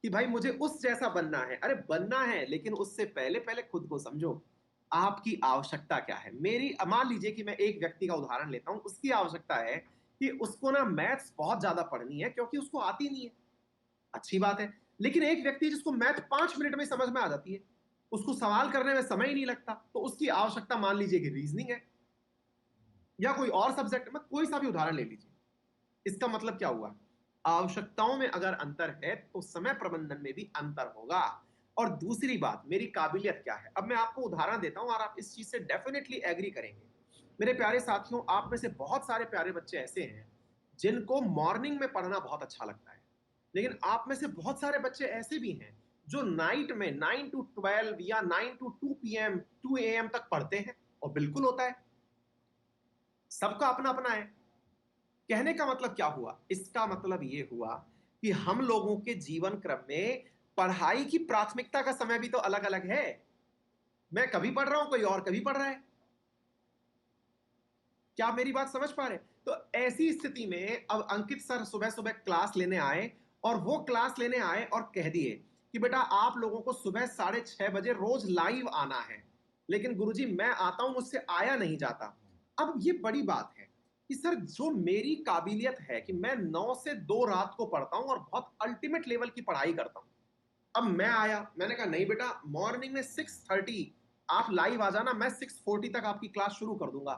कि भाई मुझे उस जैसा बनना है, अरे बनना है, लेकिन उससे पहले पहले खुद को समझो। आपकी आवश्यकता क्या है? मेरी, मान लीजिए कि मैं एक व्यक्ति का उदाहरण लेता हूं, उसकी आवश्यकता है कि उसको ना मैथ्स बहुत ज्यादा पढ़नी है क्योंकि उसको आती नहीं है। अच्छी बात है। लेकिन एक व्यक्ति जिसको मैथ 5 मिनट में समझ में आ जाती है, उसको सवाल करने में समय ही नहीं लगता, तो उसकी आवश्यकता मान लीजिए कि रीजनिंग है या कोई और सब्जेक्ट में, कोई सा भी उदाहरण ले लीजिए। इसका मतलब क्या हुआ? आवश्यकताओं में अगर अंतर है तो समय प्रबंधन में भी अंतर होगा। और दूसरी बात, मेरी काबिलियत क्या है? अब मैं आपको उदाहरण देता हूं और आप इस चीज से डेफिनेटली एग्री करेंगे। मेरे प्यारे साथियों, आप में से बहुत सारे प्यारे बच्चे ऐसे हैं जिनको मॉर्निंग में पढ़ना बहुत अच्छा लगता है, लेकिन आप में से बहुत सारे बच्चे ऐसे भी हैं जो नाइट में 9 टू 12 या 9 टू 2 PM 2 AM तक पढ़ते हैं। और बिल्कुल होता है, सबका अपना अपना है। कहने का मतलब क्या हुआ? इसका मतलब ये हुआ कि हम लोगों के जीवन क्रम में पढ़ाई की प्राथमिकता का समय भी तो अलग अलग है। मैं कभी पढ़ रहा हूं, कोई और कभी पढ़ रहा है। क्या आप मेरी बात समझ पा रहे हैं? तो ऐसी स्थिति में अब अंकित सर सुबह सुबह क्लास लेने आए, और वो क्लास लेने आए और कह दिए कि बेटा आप लोगों को सुबह 6:30 बजे रोज लाइव आना है। लेकिन गुरुजी मैं आता हूं, मुझसे आया नहीं जाता। अब ये बड़ी बात है कि सर जो मेरी काबिलियत है कि मैं 9 से 2 रात को पढ़ता हूं और बहुत अल्टीमेट लेवल की पढ़ाई करता हूं। अब मैं आया, मैंने कहा नहीं बेटा, मॉर्निंग में 6:30 आप लाइव आ जाना, मैं 6:40 तक आपकी क्लास शुरू कर दूंगा।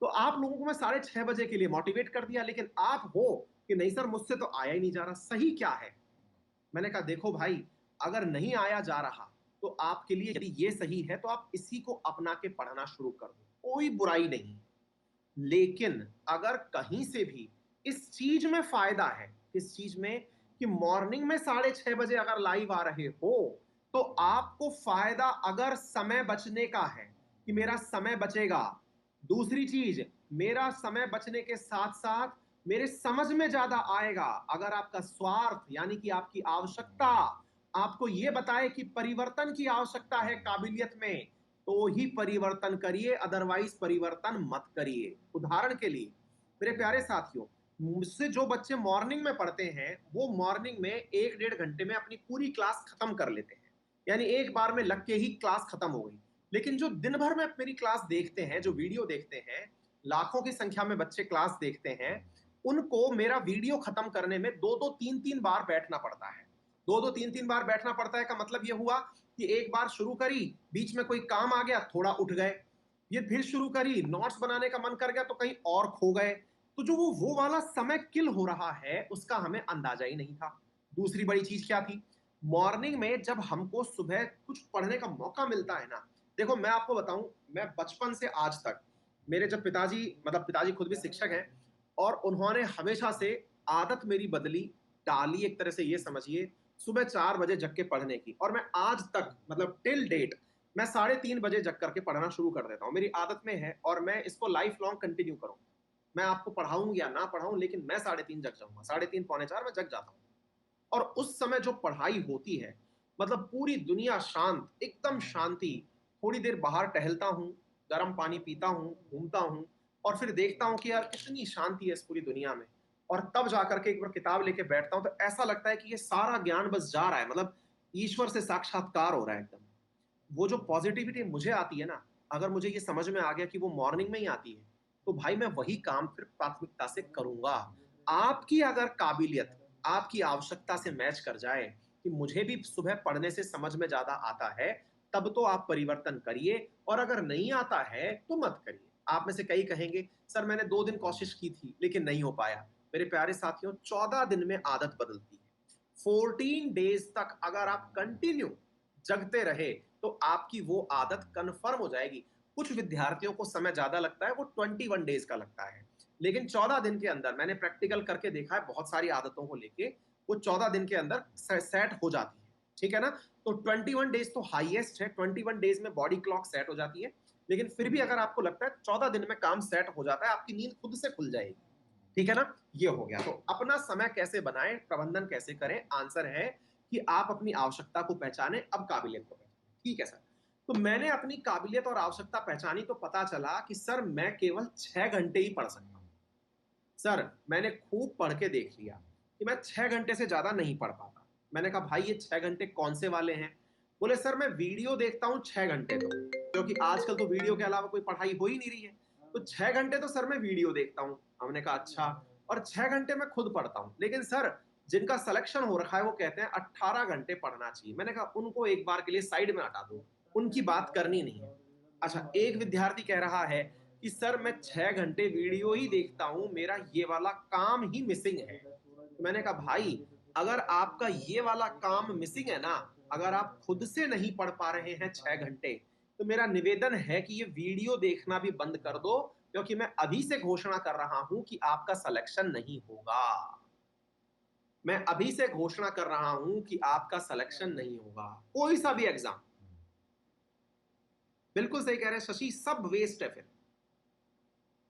तो आप लोगों को मैं 6:30 बजे के लिए मोटिवेट कर दिया, लेकिन आप हो कि नहीं सर मुझसे तो आया ही नहीं जा रहा, सही क्या है? मैंने कहा देखो भाई, अगर नहीं आया जा रहा तो आपके लिए यदि ये सही है तो आप इसी को अपना के पढ़ना शुरू कर दो, कोई बुराई नहीं। लेकिन अगर कहीं से भी इस चीज में फायदा है, किस चीज में, कि मॉर्निंग में 6:30 बजे अगर लाइव आ रहे हो तो आपको फायदा अगर समय बचने का है कि मेरा समय बचेगा। दूसरी चीज, मेरा समय बचने के साथ साथ मेरे समझ में ज्यादा आएगा। अगर आपका स्वार्थ यानी कि आपकी आवश्यकता आपको यह बताए कि परिवर्तन की आवश्यकता है काबिलियत में, तो ही परिवर्तन करिए, अदरवाइज परिवर्तन मत करिए। उदाहरण के लिए मेरे प्यारे साथियों, मुझसे जो बच्चे मॉर्निंग में पढ़ते हैं वो मॉर्निंग में 1-1.5 घंटे में अपनी पूरी क्लास खत्म कर लेते हैं, यानी एक बार में लग के ही क्लास खत्म हो गई। लेकिन जो दिन भर में मेरी क्लास देखते हैं, जो वीडियो देखते हैं, लाखों की संख्या में बच्चे क्लास देखते हैं, उनको मेरा वीडियो खत्म करने में 2-2 3-3 बार बैठना पड़ता है। 2-2 3-3 बार बैठना पड़ता है का मतलब यह हुआ कि एक बार शुरू करी, बीच में कोई काम आ गया, थोड़ा उठ गए, ये फिर शुरू करी, नोट्स बनाने का मन कर गया तो कहीं और खो गए। तो जो वो वाला समय किल हो रहा है उसका हमें अंदाजा ही नहीं था। दूसरी बड़ी चीज क्या थी? मॉर्निंग में जब हमको सुबह कुछ पढ़ने का मौका मिलता है ना, देखो मैं आपको बताऊं, मैं बचपन से आज तक, मेरे जब पिताजी, मतलब पिताजी खुद भी शिक्षक हैं, और उन्होंने हमेशा से आदत मेरी बदली, डाली, एक तरह से ये समझिए, सुबह 4 बजे जग के पढ़ने की। और मैं आज तक, मतलब टिल डेट, मैं 3:30 बजे जग करके पढ़ना शुरू कर देता हूँ, मेरी आदत में है और मैं इसको लाइफ लॉन्ग कंटिन्यू करूँ। मैं आपको पढ़ाऊं या ना पढ़ाऊं, लेकिन मैं 3:30 जग जाऊंगा, 3:30 पौने 4 में जग जाता हूँ। और उस समय जो पढ़ाई होती है, मतलब पूरी दुनिया शांत, एकदम शांति। थोड़ी देर बाहर टहलता हूँ, गर्म पानी पीता हूँ, घूमता हूँ, और फिर देखता हूँ कि यार कितनी शांति है इस पूरी दुनिया में। और तब जाकर के एक बार किताब लेके बैठता हूँ तो ऐसा लगता है कि ये सारा ज्ञान बस जा रहा है, मतलब ईश्वर से साक्षात्कार हो रहा है एकदम। वो जो पॉजिटिविटी मुझे आती है ना, अगर मुझे ये समझ में आ गया कि वो मॉर्निंग में ही आती है, तो भाई मैं वही काम फिर प्राथमिकता से करूंगा। आपकी अगर काबिलियत आपकी आवश्यकता से मैच कर जाए कि मुझे भी सुबह पढ़ने से समझ में ज्यादा आता है, तब तो आप परिवर्तन करिए, और अगर नहीं आता है तो मत करिए। आप में से कई कहेंगे सर मैंने 2 दिन कोशिश की थी लेकिन नहीं हो पाया। मेरे प्यारे साथियों, 14 दिन में आदत बदलती है। 14 डेज तक अगर आप कंटिन्यू जगते रहे तो आपकी वो आदत कन्फर्म हो जाएगी। कुछ विद्यार्थियों को समय ज्यादा लगता है, वो 21 डेज का लगता है, लेकिन 14 दिन के अंदर मैंने प्रैक्टिकल करके देखा है, बहुत सारी आदतों को लेके वो 14 दिन के अंदर सेट हो जाती है। ठीक है ना? तो 21 डेज तो हाईएस्ट है, 21 डेज में बॉडी क्लॉक सेट हो जाती है। लेकिन फिर भी अगर आपको लगता है 14 दिन में काम सेट हो जाता है, आपकी नींद खुद से खुल जाएगी। ठीक है ना? ये हो गया। तो अपना समय कैसे बनाएं, प्रबंधन कैसे करें? आंसर है कि आप अपनी आवश्यकता को पहचानें, अब काबिलियत को पहचानें। ठीक है सर। तो मैंने अपनी काबिलियत और आवश्यकता पहचानी तो पता चला कि सर मैं केवल 6 घंटे ही पढ़ सकता हूँ। सर मैंने खूब पढ़ के देख लिया कि मैं 6 घंटे से ज्यादा नहीं पढ़ पाता। मैंने कहा भाई ये 6 घंटे कौन से वाले हैं? बोले सर मैं वीडियो देखता हूँ 6 घंटे, तो क्योंकि आजकल तो वीडियो के अलावा कोई पढ़ाई हो ही नहीं रही है, तो 6 घंटे तो सर मैं वीडियो देखता हूँ। हमने कहा अच्छा, और 6 घंटे मैं खुद पढ़ता हूँ, लेकिन सर जिनका सिलेक्शन हो रखा है वो कहते हैं 18 घंटे पढ़ना चाहिए। मैंने कहा उनको एक बार के लिए साइड में हटा दो, उनकी बात करनी नहीं है। अच्छा, एक विद्यार्थी कह रहा है कि सर मैं 6 घंटे वीडियो ही देखता हूं, मेरा ये वाला काम ही मिसिंग है। तो मैंने कहा भाई, अगर आपका ये वाला काम मिसिंग है ना, अगर आप खुद से नहीं पढ़ पा रहे हैं 6 घंटे, तो मेरा निवेदन है कि ये वीडियो देखना भी बंद कर दो, क्योंकि मैं अभी से घोषणा कर रहा हूं कि आपका सिलेक्शन नहीं होगा। मैं अभी से घोषणा कर रहा हूं कि आपका सिलेक्शन नहीं होगा, कोई सा भी एग्जाम। बिल्कुल सही कह रहे हैं शशि, सब वेस्ट है फिर।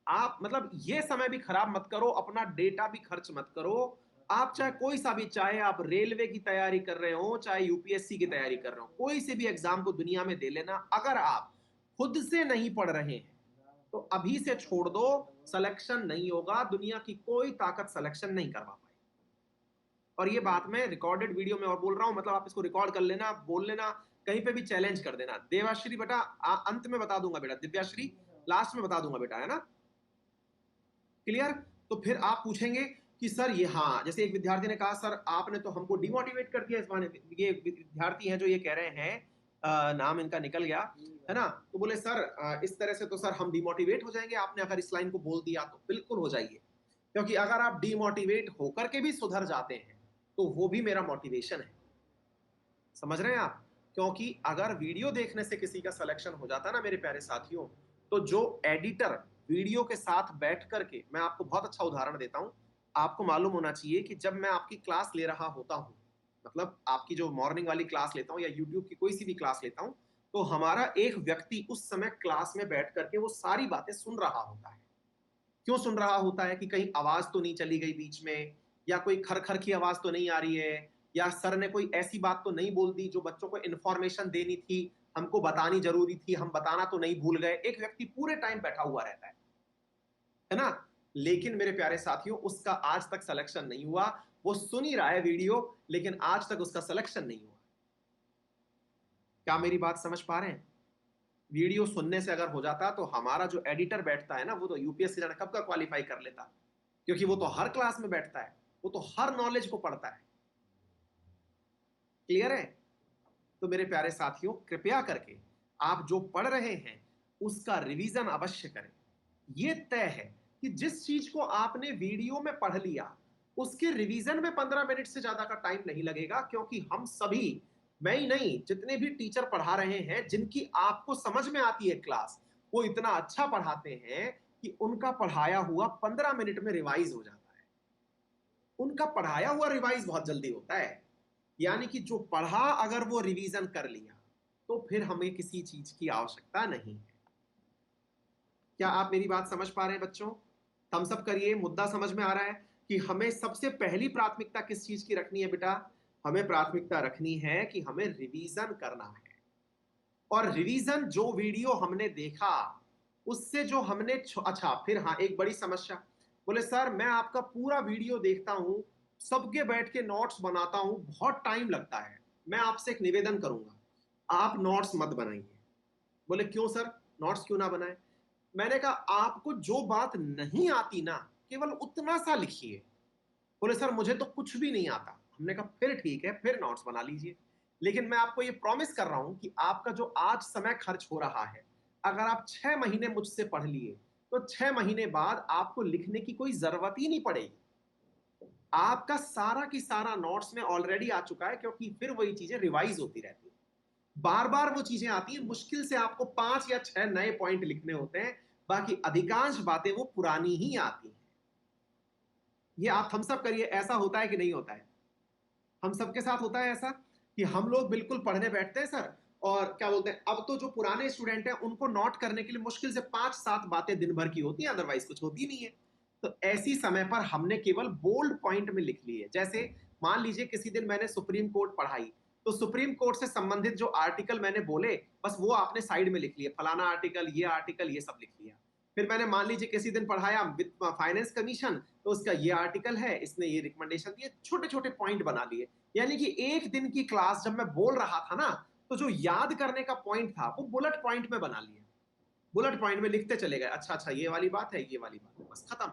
आप मतलब ये समय भी खराब मत करो, अपना डेटा भी खर्च मत करो। आप चाहे कोई सा भी, चाहे आप रेलवे की तैयारी कर रहे हो, चाहे यूपीएससी की तैयारी कर रहे हो, कोई से भी एग्जाम को दुनिया में दे लेना, अगर आप खुद से नहीं पढ़ रहे हैं तो अभी से छोड़ दो, सिलेक्शन नहीं होगा। दुनिया की कोई ताकत सिलेक्शन नहीं करवा पाएगी। और ये बात मैं रिकॉर्डेड वीडियो में और बोल रहा हूं, मतलब आप इसको रिकॉर्ड कर लेना, बोल लेना, कहीं पे भी चैलेंज कर देना। देवाश्री बेटा अंत में बता दूंगा बेटा, दिव्याश्री लास्ट में बता दूंगा बेटा, है ना, क्लियर? तो फिर आप पूछेंगे कि सर ये, हाँ, जैसे एक विद्यार्थी ने कहा सर आपने तो हमको डिमोटिवेट कर दिया इस बहाने। ये विद्यार्थी हैं जो ये कह रहे हैं, नाम इनका निकल गया, है ना, तो बोले सर इस तरह से तो सर हम डिमोटिवेट हो जाएंगे, आपने अगर इस लाइन को बोल दिया तो। बिल्कुल हो जाइए, क्योंकि अगर आप डिमोटिवेट होकर के भी सुधर जाते हैं तो वो भी मेरा मोटिवेशन है। समझ रहे हैं आप? क्योंकि अगर वीडियो देखने से किसी का सिलेक्शन हो जाता है ना मेरे प्यारे साथियों, तो जो एडिटर वीडियो के साथ बैठ करके, मैं आपको बहुत अच्छा उदाहरण देता हूं, आपको मालूम होना चाहिए कि जब मैं आपकी क्लास ले रहा होता हूं, मतलब आपकी जो मॉर्निंग वाली क्लास लेता हूं या यूट्यूब की कोई सी भी क्लास लेता हूं, तो हमारा एक व्यक्ति उस समय क्लास में बैठ करके वो सारी बातें सुन रहा होता है। क्यों सुन रहा होता है? कि कहीं आवाज तो नहीं चली गई बीच में, या कोई खर-खर की आवाज तो नहीं आ रही है, या सर ने कोई ऐसी बात तो नहीं बोल दी जो बच्चों को इन्फॉर्मेशन देनी थी, हमको बतानी जरूरी थी, हम बताना तो नहीं भूल गए। एक व्यक्ति पूरे टाइम बैठा हुआ रहता है ना? लेकिन मेरे प्यारे साथियों, उसका आज तक सिलेक्शन नहीं हुआ। वो सुन ही रहा है वीडियो, लेकिन आज तक उसका सिलेक्शन नहीं हुआ। क्या मेरी बात समझ पा रहे हैं? वीडियो सुनने से अगर हो जाता तो हमारा जो एडिटर बैठता है ना, वो तो यूपीएससी जाने कब का क्वालिफाई कर लेता, क्योंकि वो तो हर क्लास में बैठता है, वो तो हर नॉलेज को पढ़ता है। क्लियर है? तो मेरे प्यारे साथियों, कृपया करके आप जो पढ़ रहे हैं उसका रिवीजन अवश्य करें। यह तय है कि जिस चीज को आपने वीडियो में पढ़ लिया, उसके रिवीजन में 15 मिनट से ज्यादा का टाइम नहीं लगेगा, क्योंकि हम सभी, मैं ही नहीं, जितने भी टीचर पढ़ा रहे हैं, जिनकी आपको समझ में आती है क्लास, वो इतना अच्छा पढ़ाते हैं कि उनका पढ़ाया हुआ 15 मिनट में रिवाइज हो जाता है। उनका पढ़ाया हुआ रिवाइज बहुत जल्दी होता है। यानी कि जो पढ़ा अगर वो रिवीजन कर लिया, तो फिर हमें किसी चीज की आवश्यकता नहीं है। क्या आप मेरी बात समझ पा रहे हैं बच्चों? थम्स अप करिए, मुद्दा समझ में आ रहा है कि हमें सबसे पहली प्राथमिकता किस चीज की रखनी है बेटा? हमें प्राथमिकता रखनी है कि हमें रिवीजन करना है। और रिवीजन जो वीडियो हमने देखा, उससे जो हमने अच्छा, फिर हाँ, एक बड़ी समस्या, बोले सर मैं आपका पूरा वीडियो देखता हूं, सबके बैठ के नोट्स बनाता हूं, बहुत टाइम लगता है, मैं आपसे एक निवेदन करूंगा, आप नोट्स मत बनाइए। बोले क्यों सर, नोट्स क्यों ना बनाए? मैंने कहा आपको जो बात नहीं आती ना, केवल उतना सा लिखिए। बोले सर मुझे तो कुछ भी नहीं आता। हमने कहा फिर ठीक है, फिर नोट्स बना लीजिए। लेकिन मैं आपको ये प्रॉमिस कर रहा हूं कि आपका जो आज समय खर्च हो रहा है, अगर आप 6 महीने मुझसे पढ़ लिए, तो 6 महीने बाद आपको लिखने की कोई जरूरत ही नहीं पड़ेगी। आपका सारा की सारा नोट्स में ऑलरेडी आ चुका है, क्योंकि फिर वही चीजें रिवाइज होती रहती है। बार बार वो चीजें आती हैं, मुश्किल से आपको 5 या 6 नए पॉइंट लिखने होते हैं, बाकी अधिकांश बातें वो पुरानी ही आती हैं। ये आप थम्स अप करिए, ऐसा होता है कि नहीं होता है? हम सबके साथ होता है ऐसा कि हम लोग बिल्कुल पढ़ने बैठते हैं सर, और क्या बोलते हैं, अब तो जो पुराने स्टूडेंट हैं उनको नोट करने के लिए मुश्किल से 5-7 बातें दिन भर की होती हैं, अदरवाइज कुछ होती नहीं है। तो ऐसी समय पर हमने केवल बोल्ड पॉइंट में लिख ली है। जैसे मान लीजिए किसी दिन मैंने सुप्रीम कोर्ट पढ़ाई, तो सुप्रीम कोर्ट से संबंधित जो आर्टिकल मैंने बोले, बस वो आपने साइड में लिख लिया, फलाना आर्टिकल, ये सब लिख लिया। फिर मैंने मान लीजिए किसी दिन पढ़ाया फाइनेंस कमीशन, तो उसका ये आर्टिकल है, इसने ये रिकमेंडेशन दिए, छोटे छोटे पॉइंट बना लिए। यानी कि एक दिन की क्लास जब मैं बोल रहा था ना, तो जो याद करने का पॉइंट था वो बुलेट पॉइंट में बना लिया। बुलेट पॉइंट में लिखते चले गए, अच्छा अच्छा ये वाली बात है, ये वाली बात है, बस खत्म।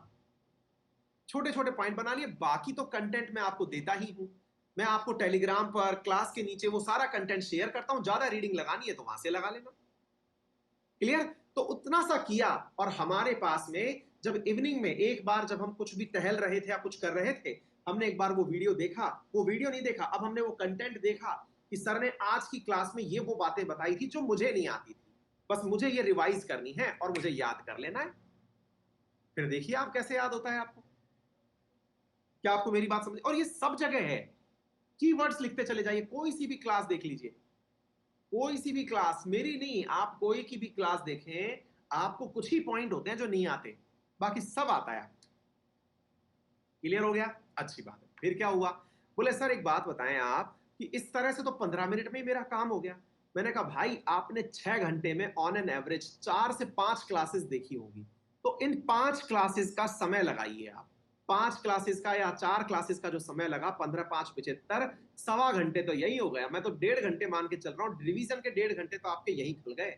छोटे छोटे पॉइंट बना लिए, बाकी तो कंटेंट मैं आपको देता ही हूं। मैं आपको टेलीग्राम पर क्लास के नीचे वो सारा कंटेंट शेयर करता हूं, ज्यादा रीडिंग लगानी है तो वहां से लगा लेना। क्लियर? तो उतना सा किया, और हमारे पास में जब इवनिंग में एक बार जब हम कुछ भी टहल रहे थे या कुछ कर रहे थे, हमने एक बार वो वीडियो देखा, वो वीडियो नहीं देखा, अब हमने वो कंटेंट देखा कि सर ने आज की क्लास में ये वो बातें बताई थी जो मुझे नहीं आती थी, बस मुझे ये रिवाइज करनी है और मुझे याद कर लेना है। फिर देखिए आप कैसे याद होता है आपको। क्या आपको मेरी बात समझ? और ये सब जगह है, कीवर्ड्स लिखते चले जाइए, कोई सी भी क्लास देख लीजिए, कोई सी भी क्लास, मेरी नहीं, आप कोई की भी क्लास देखें, आपको कुछ ही पॉइंट होते हैं जो नहीं आते, बाकी सब आता है। क्लियर हो गया? अच्छी बात है। फिर क्या हुआ? बोले सर एक बात बताएं आप कि इस तरह से तो 15 मिनट में ही मेरा काम हो गया। मैंने कहा भाई आपने 6 घंटे में ऑन एन एवरेज 4 से 5 क्लासेस देखी होगी, तो इन 5 क्लासेस का समय लगाइए आप। 5 क्लासेस का या 4 क्लासेस का जो समय लगा, 15 5 75, सवा घंटे तो यही हो गया। मैं तो 1.5 घंटे मान के चल रहा हूँ, रिवीजन के 1.5 घंटे तो आपके यही खल गए,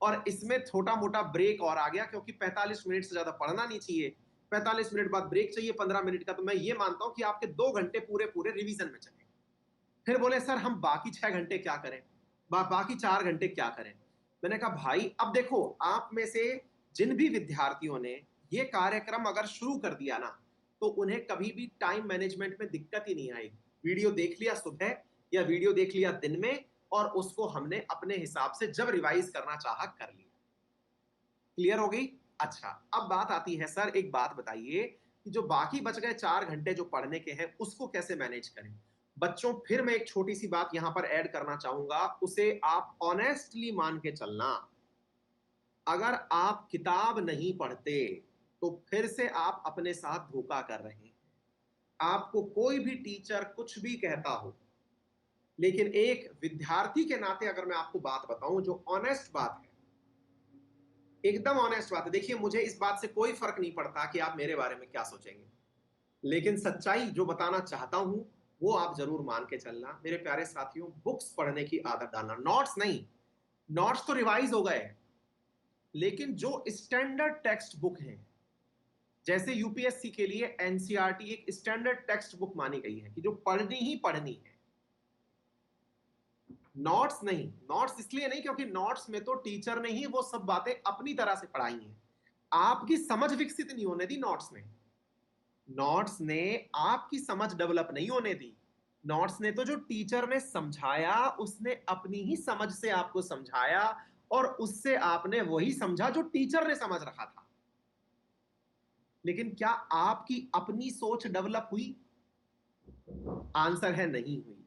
और इसमें छोटा मोटा ब्रेक और आ गया, क्योंकि 45 मिनट से ज्यादा पढ़ना नहीं चाहिए। 45 मिनट बाद ब्रेक चाहिए 15 मिनट का, तो मैं ये मानता हूं कि आपके 2 घंटे पूरे पूरे रिवीजन में चले। फिर बोले सर हम बाकी 6 घंटे क्या करें, बाकी 4 घंटे क्या करें? मैंने कहा भाई अब देखो, आप में से जिन भी विद्यार्थियों ने ये कार्यक्रम अगर शुरू कर दिया ना, तो उन्हें कभी भी टाइम मैनेजमेंट में दिक्कत ही नहीं आएगी। वीडियो देख लिया सुबह या वीडियो देख लिया दिन में, और उसको हमने अपने हिसाब से जब रिवाइज करना चाहा कर लिया। क्लियर हो गई? अच्छा, अब बात आती है सर एक बात बताइए कि जो बाकी बच गए 4 घंटे जो पढ़ने के हैं उसको कैसे मैनेज करें? बच्चों फिर मैं एक छोटी सी बात यहां पर ऐड करना चाहूंगा, उसे आप ऑनेस्टली मान के चलना। अगर आप किताब नहीं पढ़ते तो फिर से आप अपने साथ धोखा कर रहे हैं। आपको कोई भी टीचर कुछ भी कहता हो, लेकिन एक विद्यार्थी के नाते अगर मैं आपको बात बताऊं जो ऑनेस्ट बात है, एकदम ऑनेस्ट बात है, देखिए मुझे इस बात से कोई फर्क नहीं पड़ता कि आप मेरे बारे में क्या सोचेंगे, लेकिन सच्चाई जो बताना चाहता हूं वो आप जरूर मान के चलना। मेरे प्यारे साथियों, बुक्स पढ़ने की आदत डालना, नोट्स नहीं। नोट्स तो रिवाइज हो गए, लेकिन जो स्टैंडर्ड टेक्स्ट बुक है, जैसे यूपीएससी के लिए एनसीईआरटी एक स्टैंडर्ड टेक्स्ट बुक मानी गई है कि जो पढ़नी ही पढ़नी है, नोट्स नहीं। नोट्स इसलिए नहीं क्योंकि नोट्स में तो टीचर ने ही वो सब बातें अपनी तरह से पढ़ाई हैं, आपकी समझ विकसित नहीं होने दी नोट्स ने। नोट्स ने आपकी समझ डेवलप नहीं होने दी। नोट्स ने तो जो टीचर ने समझाया उसने अपनी ही समझ से आपको समझाया, और उससे आपने वही समझा जो टीचर ने समझ रखा था। लेकिन क्या आपकी अपनी सोच डेवलप हुई? आंसर है नहीं हुई।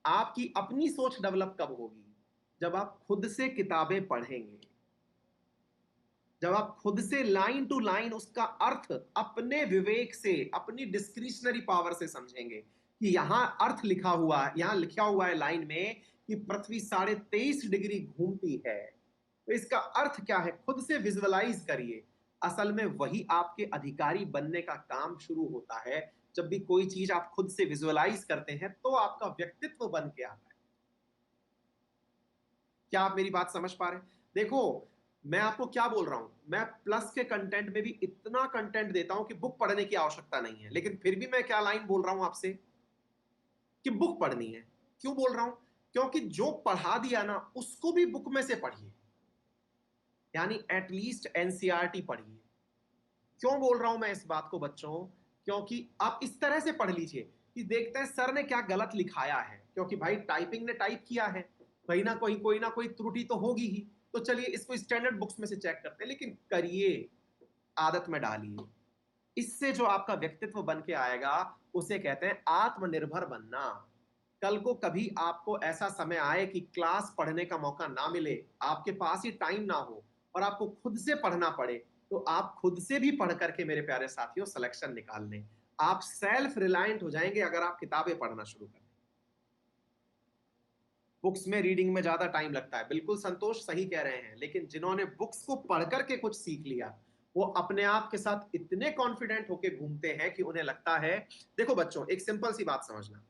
आपकी अपनी सोच डेवलप कब होगी? जब आप खुद से किताबें पढ़ेंगे, जब आप खुद से लाइन टू लाइन उसका अर्थ अपने विवेक से, अपनी डिस्क्रिशनरी पावर से समझेंगे कि यहां अर्थ लिखा हुआ है, यहां लिखा हुआ है लाइन में कि पृथ्वी 23.5 डिग्री घूमती है, तो इसका अर्थ क्या है, खुद से विजुअलाइज करिए। असल में वही आपके अधिकारी बनने का काम शुरू होता है। जब भी कोई चीज आप खुद से विजुअलाइज करते हैं तो आपका व्यक्तित्व बन के आता है। क्या आप मेरी बात समझ पा रहे हैं? देखो, मैं आपको क्या बोल रहा हूं, मैं प्लस के कंटेंट में भी इतना कंटेंट देता हूं कि बुक पढ़ने की आवश्यकता नहीं है, लेकिन फिर भी मैं क्या लाइन बोल रहा हूं आपसे कि बुक पढ़नी है। क्यों बोल रहा हूं? क्योंकि जो पढ़ा दिया ना उसको भी बुक में से पढ़िए, यानी एटलीस्ट एनसीईआरटी पढ़िए। क्यों बोल रहा हूं मैं इस बात को बच्चों? क्योंकि आप इस तरह से पढ़ लीजिए कि देखते हैं सर ने क्या गलत लिखाया है, क्योंकि भाई टाइपिंग ने टाइप किया है, कहीं ना कोई ना कोई त्रुटि तो होगी ही। तो चलिए इसको स्टैंडर्ड बुक्स में से चेक करते हैं, लेकिन करिए, आदत में डालिए। इससे जो आपका व्यक्तित्व बन के आएगा उसे कहते हैं आत्मनिर्भर बनना। कल को कभी आपको ऐसा समय आए कि क्लास पढ़ने का मौका ना मिले, आपके पास ही टाइम ना हो और आपको खुद से पढ़ना पड़े, तो आप खुद से भी पढ़ करके मेरे प्यारे साथियों सिलेक्शन निकाल लें। आप सेल्फ रिलायंट हो जाएंगे अगर आप किताबें पढ़ना शुरू करें। बुक्स में रीडिंग में ज्यादा टाइम लगता है, बिल्कुल संतोष सही कह रहे हैं, लेकिन जिन्होंने बुक्स को पढ़ करके कुछ सीख लिया वो अपने आप के साथ इतने कॉन्फिडेंट होके घूमते हैं कि उन्हें लगता है। देखो बच्चों, एक सिंपल सी बात समझना,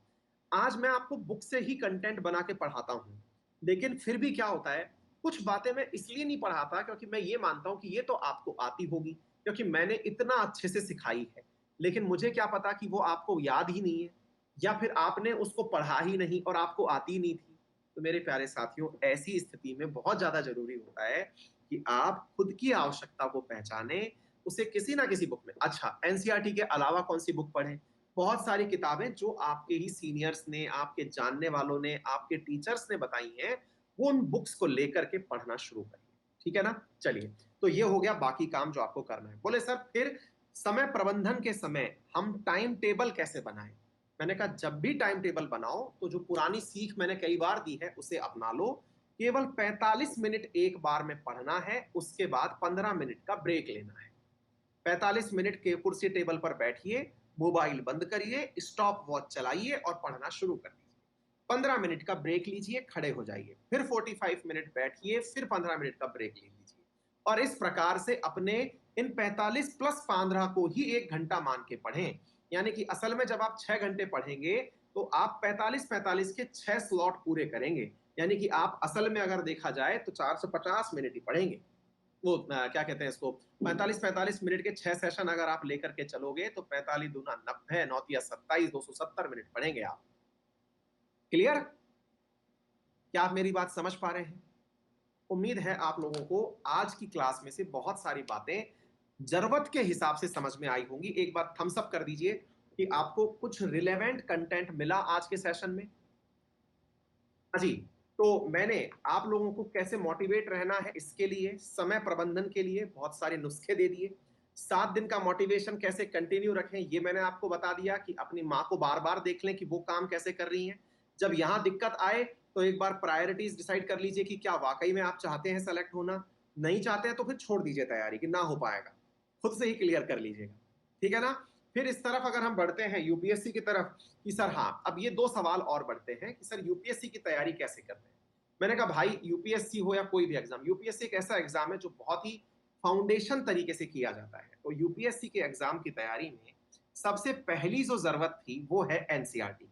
आज मैं आपको बुक से ही कंटेंट बना के पढ़ाता हूं, लेकिन फिर भी क्या होता है, कुछ बातें मैं इसलिए नहीं पढ़ाता क्योंकि मैं ये मानता हूं कि ये तो आपको आती होगी, क्योंकि मैंने इतना अच्छे से सिखाई है। लेकिन मुझे क्या पता कि वो आपको याद ही नहीं है, या फिर आपने उसको पढ़ा ही नहीं और आपको आती नहीं थी। तो मेरे प्यारे साथियों, ऐसी स्थिति में बहुत ज्यादा जरूरी होता है कि आप खुद की आवश्यकता को पहचाने, उसे किसी ना किसी बुक में। अच्छा, एनसीईआरटी के अलावा कौन सी बुक पढ़ें? बहुत सारी किताबें जो आपके ही सीनियर्स ने, आपके जानने वालों ने, आपके टीचर्स ने बताई हैं, वो उन बुक्स को लेकर के पढ़ना शुरू करिए। ठीक है ना? चलिए, तो ये हो गया बाकी काम जो आपको करना है। बोले सर, फिर समय प्रबंधन के समय हम टाइम टेबल कैसे बनाएं? मैंने कहा, जब भी टाइम टेबल बनाओ तो जो पुरानी सीख मैंने कई बार दी है उसे अपना लो। केवल 45 मिनट एक बार में पढ़ना है, उसके बाद 15 मिनट का ब्रेक लेना है। 45 मिनट के कुर्सी टेबल पर बैठिए, मोबाइल बंद करिए, स्टॉप वॉच चलाइए और पढ़ना शुरू कर दीजिए। 15 मिनट का ब्रेक लीजिए, खड़े हो जाइए, फिर 45 मिनट बैठिए, फिर 15 मिनट का ब्रेक ले लीजिए। और इस प्रकार से अपने इन 45 प्लस 15 को ही 1 घंटा मान के पढ़ें। यानी कि असल में जब आप 6 घंटे पढ़ेंगे तो आप 45-45 के 6 स्लॉट पूरे करेंगे। यानी कि आप असल में अगर देखा जाए तो 450 मिनट ही पढ़ेंगे। वो क्या कहते हैं इसको, 45-45 मिनट के 6 सेशन अगर आप लेकर के चलोगे तो 45 दूना 90, 9 या 27, 270 मिनट पढ़ेंगे आप। क्लियर? क्या आप मेरी बात समझ पा रहे हैं? उम्मीद है आप लोगों को आज की क्लास में से बहुत सारी बातें जरूरत के हिसाब से समझ में आई होंगी। एक बार थम्स अप कर दीजिए कि आपको कुछ रिलेवेंट कंटेंट मिला आज के सेशन में। जी, तो मैंने आप लोगों को कैसे मोटिवेट रहना है इसके लिए, समय प्रबंधन के लिए बहुत सारे नुस्खे दे दिए। 7 दिन का मोटिवेशन कैसे कंटिन्यू रखें ये मैंने आपको बता दिया कि अपनी माँ को बार बार देख लें कि वो काम कैसे कर रही हैं। जब यहाँ दिक्कत आए तो एक बार प्रायोरिटीज डिसाइड कर लीजिए कि क्या वाकई में आप चाहते हैं सेलेक्ट होना। नहीं चाहते हैं तो फिर छोड़ दीजिए तैयारी कि ना हो पाएगा, खुद से ही क्लियर कर लीजिएगा। ठीक है ना? फिर इस तरफ अगर हम बढ़ते हैं यूपीएससी की तरफ कि सर हाँ, अब ये 2 सवाल और बढ़ते हैं कि सर यूपीएससी की तैयारी कैसे करते हैं। मैंने कहा भाई, यूपीएससी हो या कोई भी एग्जाम, यूपीएससी एक ऐसा एग्जाम है जो बहुत ही फाउंडेशन तरीके से किया जाता है। तो यूपीएससी के एग्जाम की तैयारी में सबसे पहली जो जरूरत थी वो है एनसीईआरटी।